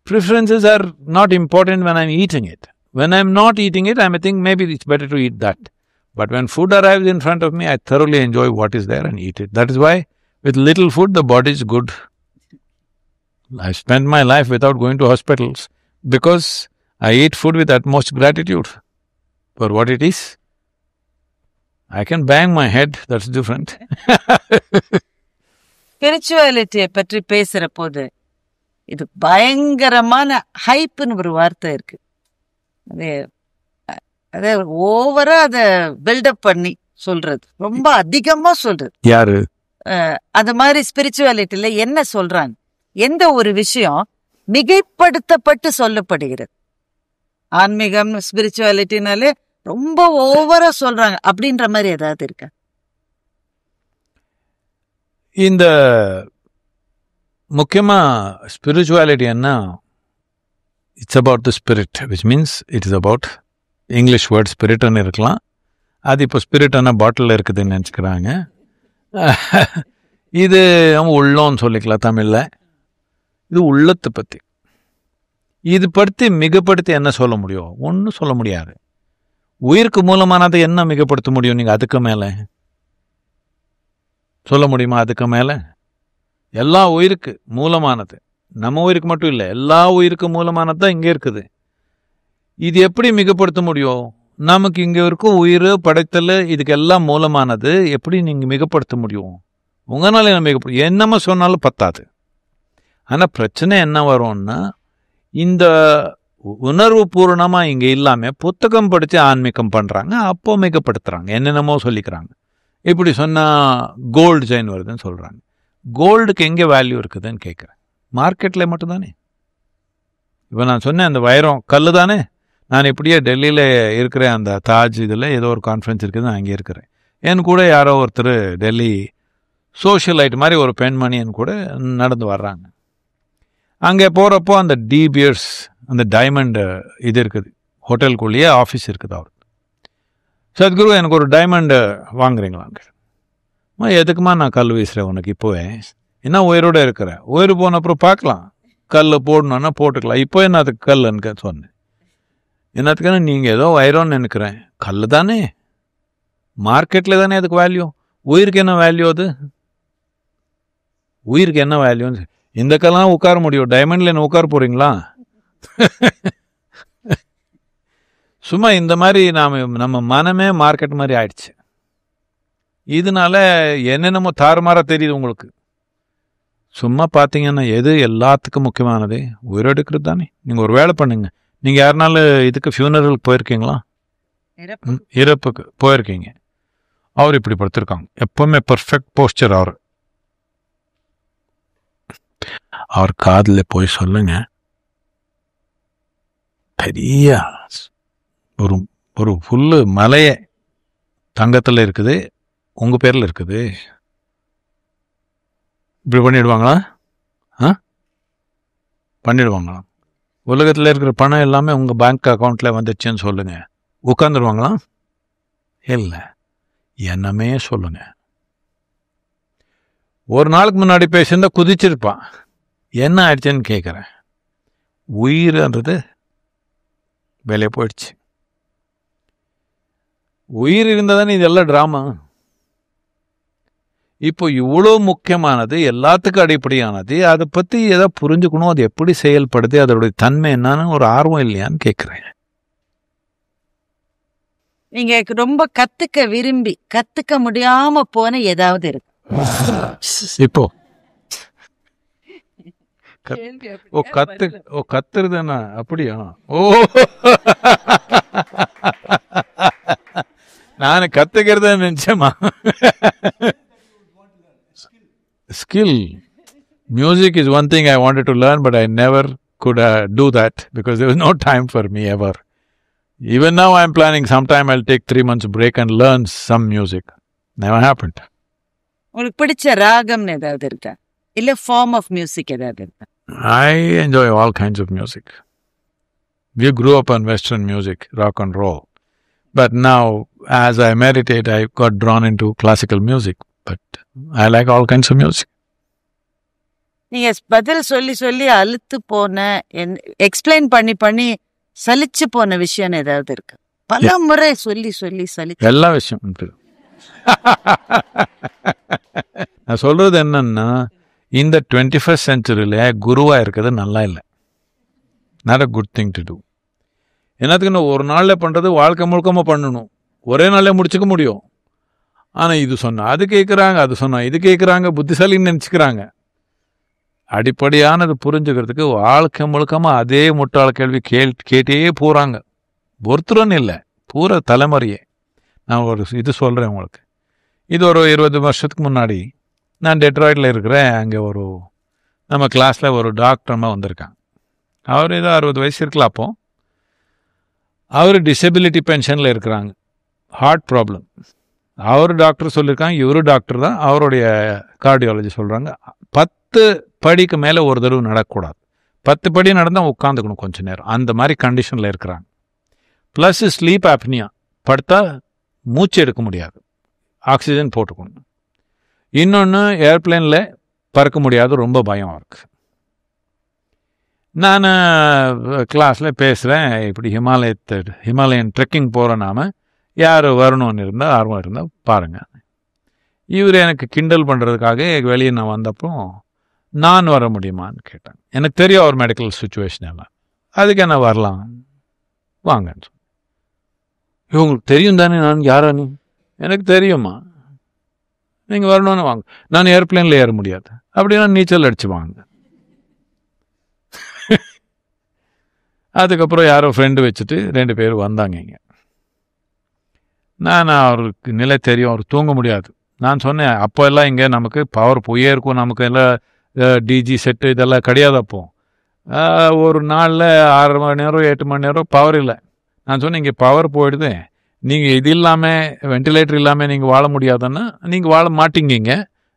preferences are not important when I'm eating it. When I'm not eating it, I may think maybe it's better to eat that. But when food arrives in front of me, I thoroughly enjoy what is there and eat it. That is why with little food, the body is good. I spent my life without going to hospitals because I eat food with utmost gratitude for what it is. I can bang my head, that's different. ஸ்பிரிச்சுவாலிட்டியை பற்றி பேசுற போது இது பயங்கரமான ஹைப்னு ஒரு வார்த்தை இருக்கு. அதே ஓவரா அத பில்டப் பண்ணி சொல்றது, ரொம்ப அதிகமா சொல்றது. யாரு அந்த மாதிரி ஸ்பிரிச்சுவாலிட்டில என்ன சொல்றாங்க? எந்த ஒரு விஷயம் மிகைப்படுத்தப்பட்டு சொல்லப்படுகிறது. ஆன்மீகம் ஸ்பிரிச்சுவாலிட்டினாலே ரொம்ப ஓவரா சொல்றாங்க அப்படின்ற மாதிரி ஏதாவது இருக்கா? இந்த முக்கியமா ஸ்பிரிச்சுவாலிட்டி என்ன, it's about the spirit, which means it is about, English word ஸ்பிரிட்னு இருக்கலாம், அது இப்போ ஸ்பிரிட்டான பாட்டிலில் இருக்குதுன்னு நினச்சிக்கிறாங்க. இது உள்ளோன்னு சொல்லிக்கலாம் தமிழில். இது உள்ளத்தை பற்றி. இது படுத்தி மிகப்படுத்தி என்ன சொல்ல முடியும்? ஒன்றும் சொல்ல முடியாது. உயிருக்கு மூலமானதை என்ன மிகப்படுத்த முடியும் நீங்கள்? அதுக்கு மேலே சொல்ல முடியுமா? அதுக்கு மேலே எல்லா உயிருக்கு மூலமானது, நம்ம உயிருக்கு மட்டும் இல்லை, எல்லா உயிருக்கு மூலமானது தான் இங்கே இருக்குது. இது எப்படி மிகப்படுத்த முடியும்? நமக்கு இங்கே இருக்கும் உயிர் படைத்தல், இதுக்கு எல்லாம் மூலமானது எப்படி நீங்கள் மிகப்படுத்த முடியும்? உங்களால் என்ன மிகப்படுத்த, என்னமா சொன்னாலும் பத்தாது. ஆனால் பிரச்சனை என்ன வரும்னா, இந்த உணர்வு பூர்ணமாக இங்கே இல்லாமல் புத்தகம் படித்து ஆன்மீகம் பண்ணுறாங்க, அப்போ மிகப்படுத்துகிறாங்க, என்னென்னமோ சொல்லிக்கிறாங்க. இப்படி சொன்னால் கோல்டு செயின் வருதுன்னு சொல்கிறாங்க. கோல்டுக்கு எங்கே வேல்யூ இருக்குதுன்னு கேட்குறேன். மார்க்கெட்டில் மட்டும்தானே. இப்போ நான் சொன்னேன் அந்த வைரம் கல் தானே. நான் இப்படியே டெல்லியில் இருக்கிறேன், அந்த தாஜ் இதில் ஏதோ ஒரு கான்ஃபரன்ஸ் இருக்குது, நான் அங்கே இருக்கிறேன். என் கூட யாரோ ஒருத்தர் டெல்லி சோஷியலைட் மாதிரி ஒரு பெண்மணி என் கூட நடந்து வர்றாங்க. அங்கே போகிறப்போ அந்த டிபியர்ஸ், அந்த டைமண்ட் இது இருக்குது, ஹோட்டலுக்குள்ளேயே ஆஃபீஸ் இருக்குது அவர். சத்குரு எனக்கு ஒரு டைமண்டு வாங்குறீங்களாங்க. எதுக்குமா நான் கல் வீசுகிறேன் உனக்கு இப்போவே, என்ன உயிரோடு இருக்கிறேன், உயிர் போன அப்புறம் பார்க்கலாம், கல் போடணுன்னா போட்டுக்கலாம், இப்போ என்ன அதுக்கு கல்லுன்னு சொன்னேன். என்னத்துக்கான நீங்கள் ஏதோ வைரோன்னு நினைக்கிறேன், கல் தானே, மார்க்கெட்டில் தானே அதுக்கு வேல்யூ. உயிருக்கு என்ன வேல்யூ? அது உயிருக்கு என்ன வேல்யூன்னு இந்த கல்லாம் உட்கார முடியும், டைமண்டில் என்ன உட்கார போகிறீங்களா? சும்மா இந்த மாதிரி நம்ம மனமே மார்க்கெட் மாதிரி ஆயிடுச்சு. இதனால என்னென்னமோ தாறுமாற தெரியுது உங்களுக்கு. சும்மா பார்த்தீங்கன்னா எது எல்லாத்துக்கும் முக்கியமானது? உயிரெடுக்கிறது தானே. நீங்கள் ஒரு வேலை பண்ணுங்க, நீங்கள் யாருனாலும் இதுக்கு ஃபியூனரலுக்கு போயிருக்கீங்களா? இறப்புக்கு போயிருக்கீங்க. அவர் இப்படி படுத்திருக்காங்க, எப்பவுமே பர்ஃபெக்ட் போஸ்டர். அவர் காதில் போய் சொல்லுங்க, பெரிய ஒரு புல்லு மலையே தங்கத்தில் இருக்குது, உங்கள் பேரில் இருக்குது, இப்படி பண்ணிடுவாங்களா? பண்ணிடுவாங்களா? உலகத்தில் இருக்கிற பணம் எல்லாமே உங்கள் பேங்க் அக்கௌண்ட்டில் வந்துடுச்சுன்னு சொல்லுங்கள், உட்காந்துருவாங்களா? இல்லை, என்னமே சொல்லுங்க. ஒரு நாளுக்கு முன்னாடி பேசியிருந்தா குதிச்சிருப்பான், என்ன ஆயிடுச்சுன்னு கேட்குறேன். உயிர்ன்றது வெளியே போயிடுச்சு. உயிர் இருந்தால் தானே இதெல்லாம் ட்ராமா. இப்போ இவ்வளோ முக்கியமானது, எல்லாத்துக்கும் அடிப்படையானது, அதை பற்றி எதை புரிஞ்சுக்கணும், அது எப்படி செயல்படுது, அதோடைய தன்மை என்னன்னு ஒரு ஆர்வம் இல்லையான்னு கேட்குறேன். நீங்க ரொம்ப கத்துக்க விரும்பி கத்துக்க முடியாம போன ஏதாவது இருக்கு இப்போ? கத்துறதுன்னா அப்படியா? ஓ, நான் கத்துக்கிறத நினைச்சேமா. Skill. Music is one thing I wanted to learn, but I never could do that because there was no time for me ever. Even now I'm planning sometime I'll take 3 months break and learn some music. Never happened. உங்களுக்கு பிடிச்ச ராகம் ஏதாவது இருக்கா? இல்ல ஃபார்ம் ஆஃப் மியூசிக் ஏதாவது இருக்கா? I enjoy all kinds of music. We grew up on Western music, rock and roll. But now, as I meditate, I got drawn into classical music. But I like all kinds of music. நீங்க பதில் சொல்லி சொல்லி அழுத்து போன, எக்ஸ்பிளைன் பண்ணி பண்ணி சலிச்சு போன விஷயம் ஏதாவது இருக்கு? பல முறை சொல்லி சொல்லி சலிச்சு எல்லா விஷயம். நான் சொல்றது என்னன்னா, இந்த 21st centuryல குருவா இருக்கிறது நல்லா இல்லை. Not a good thing to do. என்னத்துக்குன்னு ஒரு நாளில் பண்ணுறது வாழ்க்கை முழுக்கமாக பண்ணணும், ஒரே நாளில் முடிச்சுக்க முடியும். ஆனால் இது சொன்னால் அது கேட்குறாங்க, அது சொன்னால் இது கேட்குறாங்க, புத்திசாலின்னு நினச்சிக்கிறாங்க. அடிப்படையானது புரிஞ்சுக்கிறதுக்கு வாழ்க்கை முழுக்கமாக அதே முட்டாள் கேள்வி கேட்டே போகிறாங்க. ஒருத்தருன்னு இல்லை, பூரா தலைமுறையே. நான் ஒரு இது சொல்கிறேன் உங்களுக்கு. இது ஒரு 20 வருஷத்துக்கு முன்னாடி நான் டெட்ராய்டில் இருக்கிறேன். அங்கே ஒரு நம்ம கிளாஸில் ஒரு டாக்டர் வந்திருக்காங்க. அவர் ஏதோ 60 வயசு இருக்கலாம். அப்போ அவர் டிசபிலிட்டி பென்ஷனில் இருக்கிறாங்க, ஹார்ட் ப்ராப்ளம். அவர் டாக்டர் சொல்லியிருக்காங்க, இவரு டாக்டர் தான், அவருடைய கார்டியாலஜி சொல்கிறாங்க 10 படிக்கு மேலே ஒரு தடவை நடக்கக்கூடாது. 10 படி நடந்தால் உட்காந்துக்கணும் கொஞ்சம் நேரம். அந்த மாதிரி கண்டிஷனில் இருக்கிறாங்க. ப்ளஸ் ஸ்லீப் ஆப்னியா, படுத்தா மூச்சு எடுக்க முடியாது, ஆக்சிஜன் போட்டுக்கணும். இன்னொன்று, ஏர்பிளேனில் பறக்க முடியாது, ரொம்ப பயம் இருக்குது. நான் கிளாஸில் பேசுகிறேன், இப்படி ஹிமாலயன் ட்ரெக்கிங் போகிற நாம யார் வரணும்னு இருந்தால், ஆர்வம் இருந்தால் பாருங்கள். இவர் எனக்கு கிண்டல் பண்ணுறதுக்காக வெளியே நான் வந்தப்போ நான் வர முடியுமான்னு கேட்டாங்க. எனக்கு தெரியும் அவர் மெடிக்கல் சுச்சுவேஷன் எல்லாம். அதுக்கு என்ன வரலாம், வாங்கன்னு சொன்னேன். இவங்களுக்கு தெரியும் தானே நான் யாரானு? எனக்கு தெரியுமா, நீங்கள் வரணும்னு வாங்க. நான் ஏர்பிளேனில் ஏற முடியாது, அப்படின்னா நீச்சல் அடிச்சு வாங்க. அதுக்கப்புறம் யாரோ ஃப்ரெண்டு வச்சுட்டு 2 பேர் வந்தாங்க இங்கே. நான் அவருக்கு நிலை தெரியும், அவர் தூங்க முடியாது. நான் சொன்னேன், அப்போ எல்லாம் இங்கே நமக்கு பவர் போயே இருக்கும், நமக்கு எல்லாம் டிஜி செட்டு இதெல்லாம் கிடையாது. அப்போ ஒரு நாளில் 6 மணி நேரம் 8 மணி நேரம் பவர் இல்லை. நான் சொன்னேன், இங்கே பவர் போயிடுது, நீங்கள் இது இல்லாமல் வெண்டிலேட்டர் இல்லாமல் நீங்கள் வாழ முடியாதுன்னா நீங்கள் வாழ மாட்டீங்க.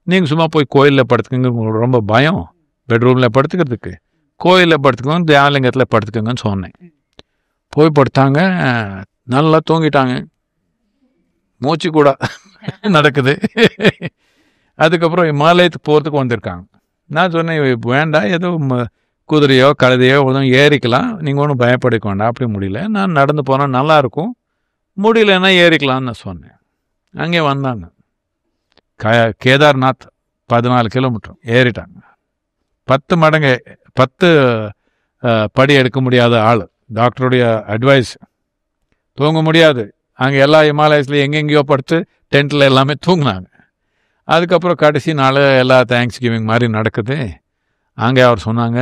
நீங்கள் சும்மா போய் கோயிலில் படுத்துக்கங்க, உங்களுக்கு ரொம்ப பயம் பெட்ரூமில் படுத்துக்கிறதுக்கு, கோயிலில் படுத்துக்கோங்க, தியானலிங்கத்தில் படுத்துக்கோங்கன்னு சொன்னேன். போய் படுத்தாங்க, நல்லா தூங்கிட்டாங்க, மூச்சு கூட நடக்குது. அதுக்கப்புறம் இமாலயத்துக்கு போகிறதுக்கு வந்திருக்காங்க. நான் சொன்னேன், வேண்டாம், ஏதோ குதிரையோ கழுதையோ ஒன்றும் ஏறிக்கலாம், நீங்கள் ஒன்றும் பயப்படிக்க வேண்டாம். அப்படி முடியல, நான் நடந்து போனால் நல்லாயிருக்கும், முடியலன்னா ஏறிக்கலான்னு நான் சொன்னேன். அங்கே வந்தாங்க, கேதார்நாத் 14 கிலோமீட்டர் ஏறிட்டாங்க. 10 மடங்கு 10 படி எடுக்க முடியாத ஆள், டாக்டருடைய அட்வைஸ். தூங்க முடியாது, அங்கே எல்லா ஹிமாலயஸ்லேயும் எங்கெங்கேயோ படுத்து டென்ட்டில் எல்லாமே தூங்கினாங்க. அதுக்கப்புறம் கடைசி நாள் எல்லா தேங்க்ஸ் கிவிங் மாதிரி நடக்குது. அங்கே அவர் சொன்னாங்க,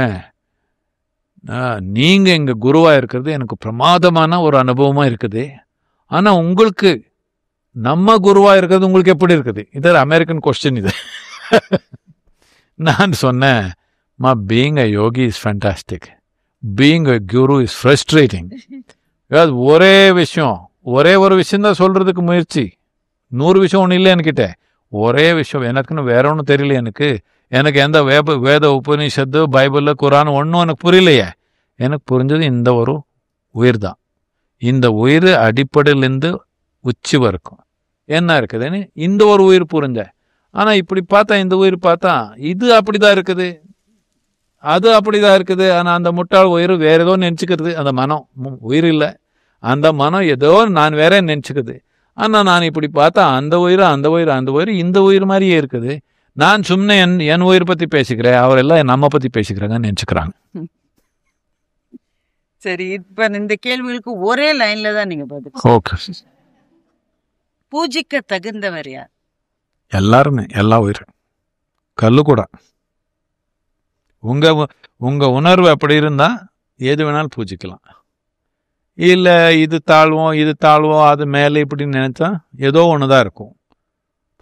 நீங்கள் எங்கள் குருவாக இருக்கிறது எனக்கு பிரமாதமான ஒரு அனுபவமாக இருக்குது, ஆனால் உங்களுக்கு நம்ம குருவாக இருக்கிறது உங்களுக்கு எப்படி இருக்குது? இது அமெரிக்கன் கொஸ்டின் இது. நான் சொன்னேன், being a Yogi is fantastic, being a Guru is frustrating. ஒரே விஷயம், ஒரே ஒரு விஷயந்தான் சொல்கிறதுக்கு முயற்சி, 100 விஷயம் ஒன்றும் இல்லை என்கிட்ட. ஒரே விஷயம், எனக்குன்னு வேற ஒன்றும் தெரியல. எனக்கு எந்த வேத உபநிஷத்து பைபிளில் குரான் ஒன்றும் எனக்கு புரியலையே. எனக்கு புரிஞ்சது இந்த ஒரு உயிர் தான். இந்த உயிர் அடிப்படையிலேருந்து உச்சி வரைக்கும் என்ன இருக்குதுன்னு இந்த ஒரு உயிர் புரிஞ்ச. ஆனால் இப்படி பார்த்தா இந்த உயிர் பார்த்தா இது அப்படிதான் இருக்குது, அது அப்படிதான் இருக்குது. ஆனால் அந்த முட்டாள் உயிர் வேற ஏதோ நினச்சிக்கிறது. அந்த மனம் உயிர் இல்லை, அந்த மனம் ஏதோ நான் வேற நினச்சிக்குது. ஆனால் நான் இப்படி பார்த்தா அந்த உயிர் அந்த உயிர் அந்த உயிர் இந்த உயிர் மாதிரியே இருக்குது. நான் சும்மா என் உயிர் பற்றி பேசிக்கிறேன், அவரெல்லாம் நம்ம பற்றி பேசிக்கிறாங்கன்னு நினச்சிக்கிறாங்க. சரி, இப்ப இந்த கேள்விகளுக்கு ஒரே லைன்ல தான் நீங்க பதில். ஓகே. பூஜிக்க தகுந்தவர் யார்? எல்லாருமே, எல்லா உயிர், கல்லு கூட. உங்க உணர்வு அப்படி இருந்தா எது வேணாலும் பூஜிக்கலாம். இல்லை இது தாழ்வோம் அது மேலே இப்படின்னு நினைச்சா ஏதோ ஒன்று தான் இருக்கும்.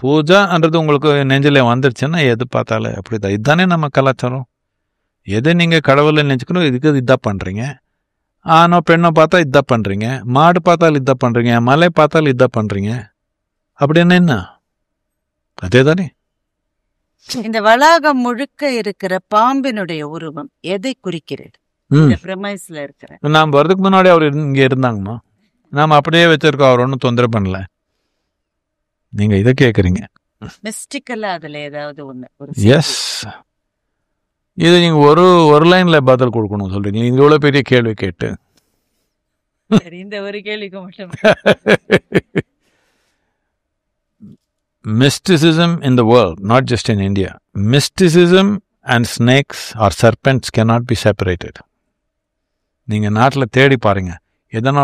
பூஜான்றது உங்களுக்கு நெஞ்சில் வந்துருச்சுன்னா எது பார்த்தாலும் அப்படிதான். இதுதானே நம்ம கலாச்சாரம். எதை நீங்கள் கடவுளை நினச்சிக்கணும், இதுக்கு இதான் பண்ணுறீங்க. ஆனோ பெண்ணோ பார்த்தா இதான் பண்ணுறீங்க, மாடு பார்த்தாலும் இதான் பண்ணுறீங்க, மலை பார்த்தாலும் இதான் பண்ணுறீங்க. அப்படின்னு என்ன, அதே தானே. இந்த வளாகம் முழுக்க இருக்கிற பாம்பினுடைய உருவம் எதை குறிக்கிறது? பிரமைஸ்ல இருக்கிற நாம் வர்றதுக்கு முன்னாடி அவர் இங்க இருந்தாங்கம்மா, நாம் அப்படியே வச்சிருக்கோம், அவர் ஒன்றும் தொந்தரவு பண்ணல. நீங்க இதை கேட்குறீங்க, மிஸ்டிக்கலா அதுல ஏதாவது ஒண்ணு? எஸ், இது நீங்க ஒரு லைன்ல பதில் கொடுக்கணும் சொல்றீங்க. நீங்க இவ்வளவு பெரிய கேள்வி கேட்டு. இந்த ஒரு கேள்விக்கு மட்டும். Mysticism in the world, not just in India. Mysticism and snakes or serpents cannot be separated. நீங்க நாட்டில் தேடி பாருங்க, எதனா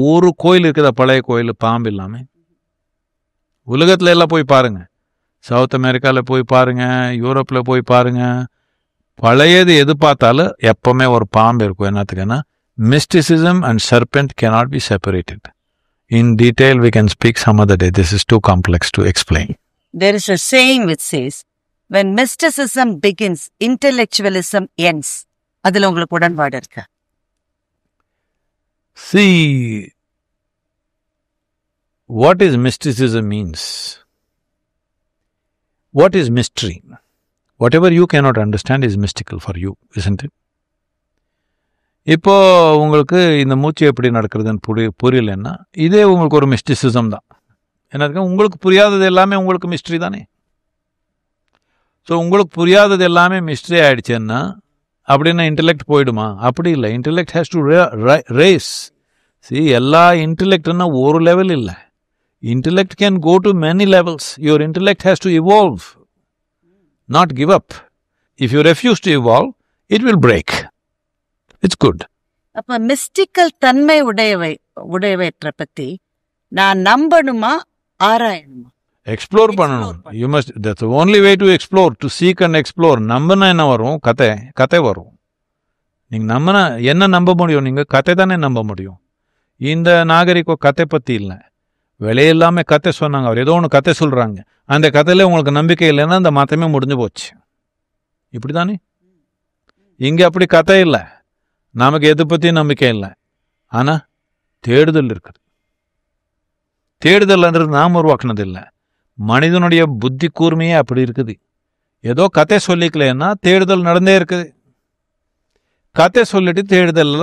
ஒரு கோயில் இருக்குதா பழைய கோயில் பாம்பு இல்லாம? உலகத்துல எல்லாம் போய் பாருங்க, சவுத் அமெரிக்காவில் போய் பாருங்க, யூரோப்பில் போய் பாருங்க, பழையது எது பார்த்தாலும் எப்பவுமே ஒரு பாம்பு இருக்கும். என்னத்துக்குன்னா mysticism and serpent cannot be separated. In detail we can speak some other day. This is too complex to explain. There is a saying which says, when mysticism begins, intellectualism ends. அதுல உங்களுக்கு உடன்பாடு இருக்கா? See, what is mysticism means? What is mystery? Whatever you cannot understand is mystical for you, isn't it? இப்போ உங்களுக்கு இந்த மூச்சு எப்படி நடக்கிறதுன்னு புரியலன்னா இதே உங்களுக்கு ஒரு மிஸ்டிசிசம் தான். என்ன இருக்கு, உங்களுக்கு புரியாதது எல்லாமே உங்களுக்கு மிஸ்ட்ரி தானே. ஸோ உங்களுக்கு புரியாதது எல்லாமே மிஸ்ட்ரி ஆயிடுச்சுன்னா அப்படின்னா இன்டெலெக்ட் போயிடுமா? அப்படி இல்லை. Intellect has to raise. எல்லா இன்டெலெக்ட்னா ஒரு லெவல் இல்லை. Intellect can go to many levels. Your intellect has to evolve, not give up. If you refuse to evolve, it will break. It's good. அப்ப மிஸ்டிக்கல் தன்மை உடையவற்றை பத்தி நான் நம்பணுமா ஆராயணுமா? எக்ஸ்ப்ளோர் பண்ணணும். You must, that's the only way to explore, to seek and explore. நம்பினா என்ன வரும்? கதை வரும். நீங்க நம்பினா என்ன நம்ப முடியும்? நீங்க கதை தானே நம்ப முடியும். இந்த நாகரிகம் கதை பத்தி இல்லை, வெளியில்லாம கதை சொன்னாங்க. அவர் ஏதோ ஒன்று கதை சொல்றாங்க, அந்த கதையில உங்களுக்கு நம்பிக்கை இல்லைன்னா அந்த மதமே முடிஞ்சு போச்சு. இப்படிதானே? இங்க அப்படி கதை இல்லை, நமக்கு எது பத்தியும் நம்பிக்கை இல்லை. ஆனா தேடுதல் இருக்குது. தேடுதல்ன்றது நாம் உருவாக்குனது இல்லை, மனிதனுடைய புத்தி கூர்மையே அப்படி இருக்குது. ஏதோ கதை சொல்லிக்கலன்னா தேடுதல் நடந்தே இருக்குது. கதை சொல்லிட்டு தேடுதல்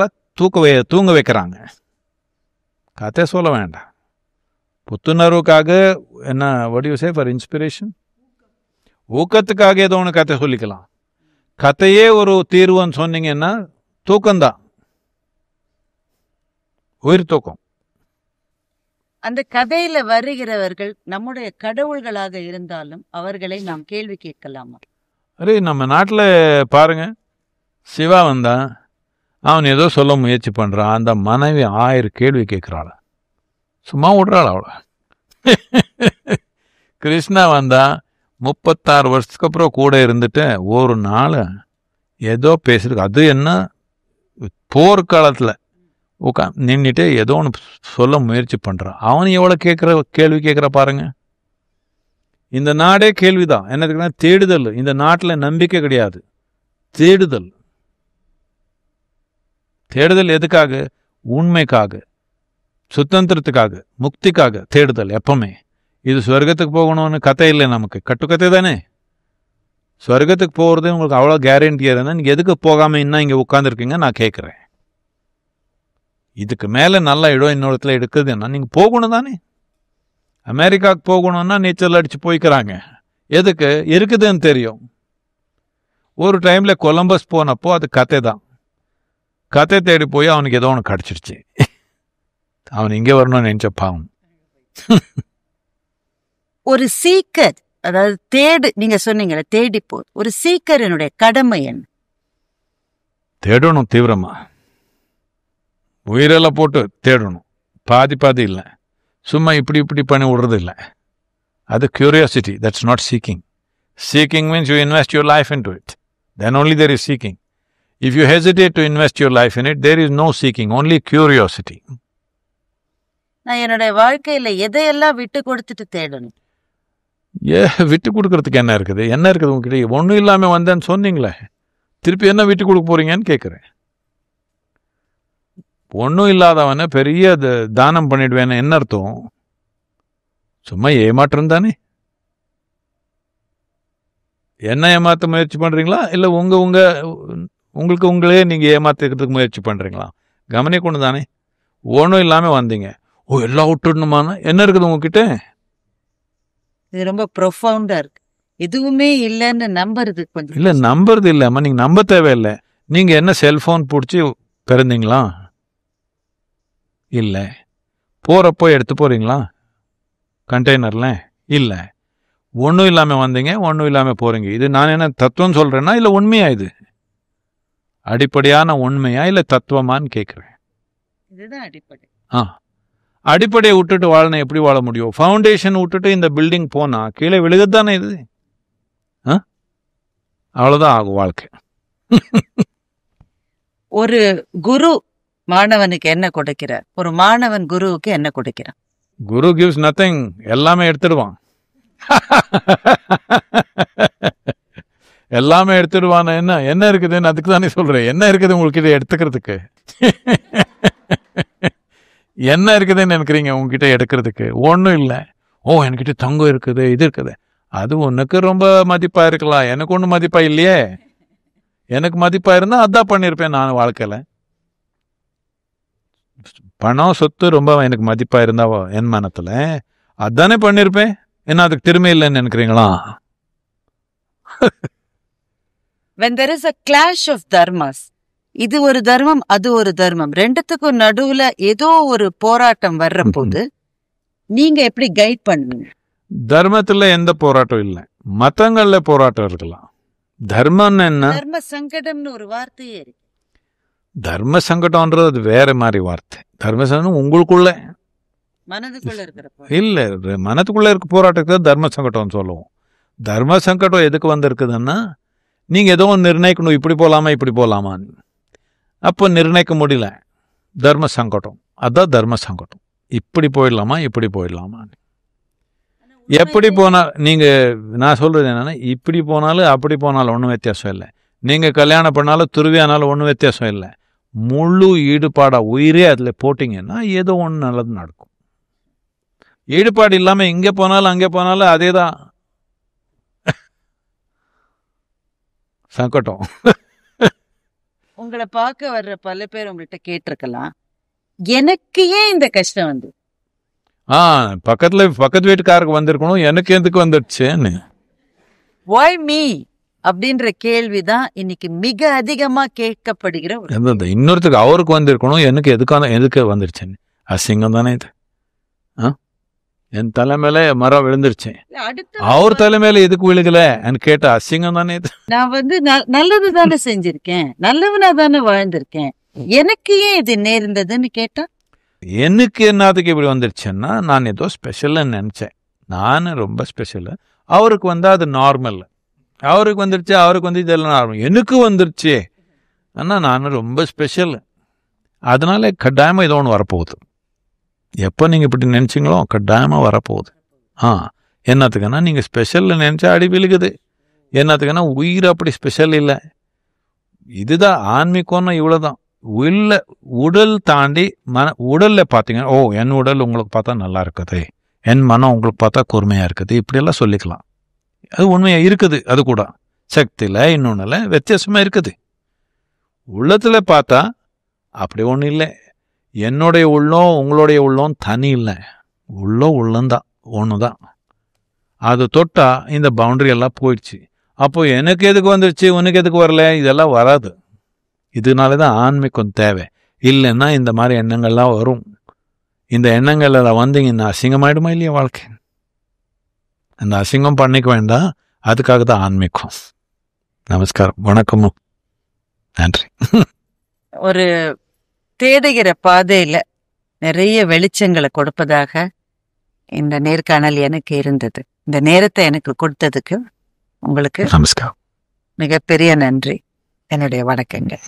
தூங்க வைக்கிறாங்க. கதை சொல்ல வேண்டாம். புத்துணர்வுக்காக என்ன, what do you say, for inspiration, ஊக்கத்துக்காக ஏதோ ஒன்று கதை சொல்லிக்கலாம். கதையே ஒரு தீர்வுன்னு சொன்னீங்கன்னா தூக்கம்தான், உயிர் தூக்கம். அந்த கதையில வருகிறவர்கள் நம்முடைய கடவுள்களாக இருந்தாலும் அவர்களை நாம் கேள்வி கேட்கலாமா? அரே, நம்ம நாட்டில் பாருங்க, சிவா வந்தான், அவன் ஏதோ சொல்ல முயற்சி பண்றான், அந்த மனைவி 1000 கேள்வி கேட்கிறாள், சும்மா விடுறாள் அவளை. கிருஷ்ணா வந்தா 36 வருஷத்துக்கு அப்புறம் கூட இருந்துட்டு ஒரு நாள் ஏதோ பேசிருக்கு. அது என்ன, போர்க்காலத்தில் நின்றுட்டு ஏதோ ஒன்று சொல்ல முயற்சி பண்றான். அவன் எவ்வளோ கேள்வி கேட்குற பாருங்க. இந்த நாடே கேள்விதான். என்னதுக்குன்னா தேடுதல். இந்த நாட்டில் நம்பிக்கை கிடையாது, தேடுதல். தேடுதல் எதுக்காக? உண்மைக்காக, சுதந்திரத்துக்காக, முக்திக்காக தேடுதல் எப்பவுமே. இது சொர்க்கத்துக்கு போகணும்னு கதை இல்லை, நமக்கு கட்டுக்கதை தானே. சொர்க்கத்துக்கு போகிறது உங்களுக்கு அவ்வளோ கேரண்டியாக இருந்தால் நீங்கள் எதுக்கு போகாமல் இன்னும் இங்கே உட்காந்துருக்கீங்க நான் கேட்குறேன். இதுக்கு மேலே நல்ல இடம் இன்னொருத்துல எடுக்குதுன்னா நீங்கள் போகணும் தானே. அமெரிக்காவுக்கு போகணும்னா நீச்சல் அடித்து போய்க்கிறாங்க. எதுக்கு இருக்குதுன்னு தெரியும். ஒரு டைமில் கொலம்பஸ் போனப்போ அது கதை தான். கதை தேடி போய் அவனுக்கு ஏதோ ஒன்று கிடச்சிருச்சு. அவன் இங்கே வரணும்னு நினைச்சப்பாவும். ஒரு சீக்கர், அதாவது நீங்க சொன்னீங்களே தேடி போ, ஒரு சீக்கரனுடைய கடமை என்ன? தேடணும் தீவிரமா, உயிரெல்லாம் போட்டு தேடணும். பாதி இல்லை, சும்மா இப்படி பண்ணி விடுறது இல்லை. அது curiosity, that's not seeking. Seeking means you invest your life into it. Then only there is seeking. If you hesitate to invest your life in it, there is no seeking, only curiosity. நான் என்னுடைய வாழ்க்கையில எதையெல்லாம் விட்டு கொடுத்துட்டு தேடணும்? விட்டு கொடுக்கறதுக்கு என்ன இருக்குது? என்ன இருக்குது உங்ககிட்ட? ஒன்றும் இல்லாமல் வந்தேன்னு சொன்னீங்களே, திருப்பி என்ன விட்டு கொடுக்க போறீங்கன்னு கேட்குறேன். ஒன்றும் இல்லாதவன பெரிய தானம் பண்ணிடுவேன்னு என்ன அர்த்தம்? சும்மா ஏமாற்றம் தானே. என்ன ஏமாற்ற முயற்சி பண்றீங்களா, இல்லை உங்களுக்கு உங்களே நீங்க ஏமாத்துக்கிறதுக்கு முயற்சி பண்றீங்களா? கவனிக்கொண்டு தானே. ஒன்றும் இல்லாமல் வந்தீங்க, எல்லாம் விட்டுடணுமான என்ன இருக்குது உங்ககிட்ட? இது ரொம்ப ப்ரொஃபவுண்டா இருக்கு. எதுவுமே இல்லைன்னு நம்புறது கொஞ்சம் இல்லை, நம்புறது இல்லைம்மா, நீங்க நம்ப தேவையில்லை. நீங்க என்ன செல்போன் பிடிச்சி பிறந்தீங்களா? இல்லை. போறப்போ எடுத்து போறீங்களா கண்டெய்னர்ல? இல்லை. ஒன்றும் இல்லாமல் வந்தீங்க, ஒன்றும் இல்லாமல் போறீங்க. இது நான் என்ன தத்துவம் சொல்றேன்னா இல்லை உண்மையா? இது அடிப்படையான உண்மையா இல்லை தத்துவமான்னு கேட்குறேன். இதுதான் அடிப்படை. அடிப்படையை விட்டுட்டு வாழணும். எப்படி வாழ முடியும்? ஃபவுண்டேஷன் விட்டுட்டு இந்த பில்டிங் போனா கீழே விழுகத்தானே இது. அவ்வளோதான் ஆகும் வாழ்க்கை. ஒரு குரு மாணவனுக்கு என்ன கொடுக்கிறார்? ஒரு மாணவன் குருவுக்கு என்ன கொடுக்கிறான்? குரு கிவ்ஸ் நத்திங், எல்லாமே எடுத்துடுவான். எல்லாமே எடுத்துடுவான. என்ன என்ன இருக்குதுன்னு அதுக்கு தானே சொல்றேன். என்ன இருக்குது உங்ககிட்ட எடுத்துக்கிறதுக்கு? என்ன இருக்குதுன்னு நினைக்கிறீங்க உங்ககிட்ட எடுக்கிறதுக்கு? ஒன்றும் இல்லை. ஓ, என்கிட்ட தங்கம் இருக்குது, இது இருக்குது. அது உனக்கு ரொம்ப மதிப்பா இருக்கலாம், எனக்கு ஒன்றும் மதிப்பா இல்லையே. எனக்கு மதிப்பா இருந்தா அதான் பண்ணியிருப்பேன் நான் வாழ்க்கையில. பணம் சொத்து ரொம்ப எனக்கு மதிப்பா இருந்தா என் மனத்துல அதானே பண்ணிருப்பேன். என்ன அதுக்கு திறமை இல்லைன்னு நினைக்கிறீங்களா? When there is a clash of dharmas, இது ஒரு தர்மம் அது ஒரு தர்மம், ரெண்டுத்துக்கும் நடுவுல ஏதோ ஒரு போராட்டம் வர்ற போது நீங்க எப்படி கைட் பண்ணுவீங்க? தர்மத்துல எந்த போராட்டம் இல்லை, மதங்கள்ல போராட்டம் இருக்கலாம். தர்மம்னு என்ன? தர்ம சங்கடம்னு ஒரு வார்த்தையே இருக்கு. தர்ம சங்கடம்ன்றது அது வேற மாதிரி வார்த்தை. தர்ம சங்கடம் உங்களுக்குள்ள மனதுக்குள்ள இருக்கிற இல்ல, மனத்துக்குள்ள இருக்க போராட்டத்துக்கு தர்ம சங்கடம் சொல்லுவோம். தர்ம சங்கடம் எதுக்கு வந்திருக்குதுன்னா, நீங்க ஏதோ ஒன்று நிர்ணயிக்கணும், இப்படி போகலாமா இப்படி போகலாமான்னு. அப்போ நிர்ணயிக்க முடியல, தர்ம சங்கடம். அதான் தர்ம சங்கடம். இப்படி போயிடலாமா இப்படி போயிடலாமான்னு. எப்படி போனால் நீங்க, நான் சொல்றது என்னன்னா, இப்படி போனாலும் அப்படி போனாலும் ஒன்றும் வித்தியாசம் இல்லை. நீங்க கல்யாணம் பண்ணாலும் துருவியானாலும் ஒன்றும் வித்தியாசம் இல்லை. முழு ஈடுபாடா உயிரே அதுல போட்டிங்கன்னா ஏதோ ஒன்று நல்லது நடக்கும். ஈடுபாடு இல்லாம இங்க போனாலும் அங்கே போனாலும் அதே தான் சங்கடம். உங்களை பார்க்க வர்ற பல பேர் உங்கள்கிட்ட கேட்டிருக்கலாம், எனக்கு ஏன் இந்த கஷ்டம் வந்து? பக்கத்து வீட்டுக்காருக்கு வந்திருக்கணும், எனக்கு எதுக்கு வந்துடுச்சுன்னு. Why me அப்படின்ற கேள்விதான் இன்னைக்கு மிக அதிகமா கேட்கப்படுகிற இன்னொருத்துக்கு அவருக்கு வந்திருக்கணும், எனக்கு எதுக்கு வந்துருச்சுன்னு. அசிங்கம் தானே இது. என் தலைமையில மரம் விழுந்துருச்சு, அவர் தலைமையில எதுக்கு விழுகல கேட்ட அசிங்கம் தானே இது. நான் நல்லது தானே செஞ்சிருக்கேன், நல்லவனா தானே வாழ்ந்திருக்கேன், எனக்கு ஏன் இது நேர்ந்ததுன்னு கேட்டா, எனக்கு என்னதுக்கு இப்படி வந்துருச்சுன்னா, நான் ஏதோ ஸ்பெஷல்னு நினைச்சேன். நான் ரொம்ப ஸ்பெஷல், அவருக்கு அது நார்மல். அவருக்கு வந்துருச்சு, அவருக்கு இதெல்லாம் நார்மல், எனக்கு வந்துருச்சு ஆனா நான் ரொம்ப ஸ்பெஷல். அதனால கட்டாயமா ஏதோ ஒன்று வரப்போகுது. எப்போ நீங்கள் இப்படி நினச்சிங்களோ கட்டாயமாக வரப்போகுது. என்னத்துக்குன்னா, நீங்கள் ஸ்பெஷலில் நினச்சா அடி விழுகுது. என்னத்துக்குன்னா, உயிர் அப்படி ஸ்பெஷல் இல்லை. இதுதான் ஆன்மீகம்னா இவ்வளோதான். உடல் தாண்டி உடலில் பார்த்தீங்கன்னா, ஓ என் உடல் உங்களுக்கு பார்த்தா நல்லா இருக்குது, என் மனம் உங்களுக்கு பார்த்தா கூர்மையாக இருக்குது, இப்படியெல்லாம் சொல்லிக்கலாம். அது உண்மையாக இருக்குது. அது கூட சக்தியில் இன்னொன்னுல வித்தியாசமாக இருக்குது. உள்ளத்தில் பார்த்தா அப்படி ஒன்றும் இல்லை. என்னுடைய உள்ளம் உங்களுடைய உள்ளம் தனி இல்லை, உள்ளந்தான் ஒன்று தான். அது தொட்டா இந்த பவுண்டரி எல்லாம் போயிடுச்சு. அப்போ எனக்கு எதுக்கு வந்துருச்சு உனக்கு எதுக்கு வரல, இதெல்லாம் வராது. இதனால தான் ஆன்மீகம் தேவை. இல்லைன்னா இந்த மாதிரி எண்ணங்கள்லாம் வரும். இந்த எண்ணங்கள் எல்லாம் வந்தீங்கன்னா அசிங்கமாயிடுமா இல்லையா வாழ்க்கை? அந்த அசிங்கம் பண்ணிக்க வேண்டாம். அதுக்காக தான் ஆன்மீகம். நமஸ்காரம், வணக்கம், நன்றி. ஒரு தேடுகிற பாதையில நிறைய வெளிச்சங்களை கொடுப்பதாக இந்த நேர்காணல் எனக்கு இருந்தது. இந்த நேரத்தை எனக்கு கொடுத்ததுக்கு உங்களுக்கு நமஸ்காரம், மிகப்பெரிய நன்றி. என்னுடைய வணக்கங்கள்.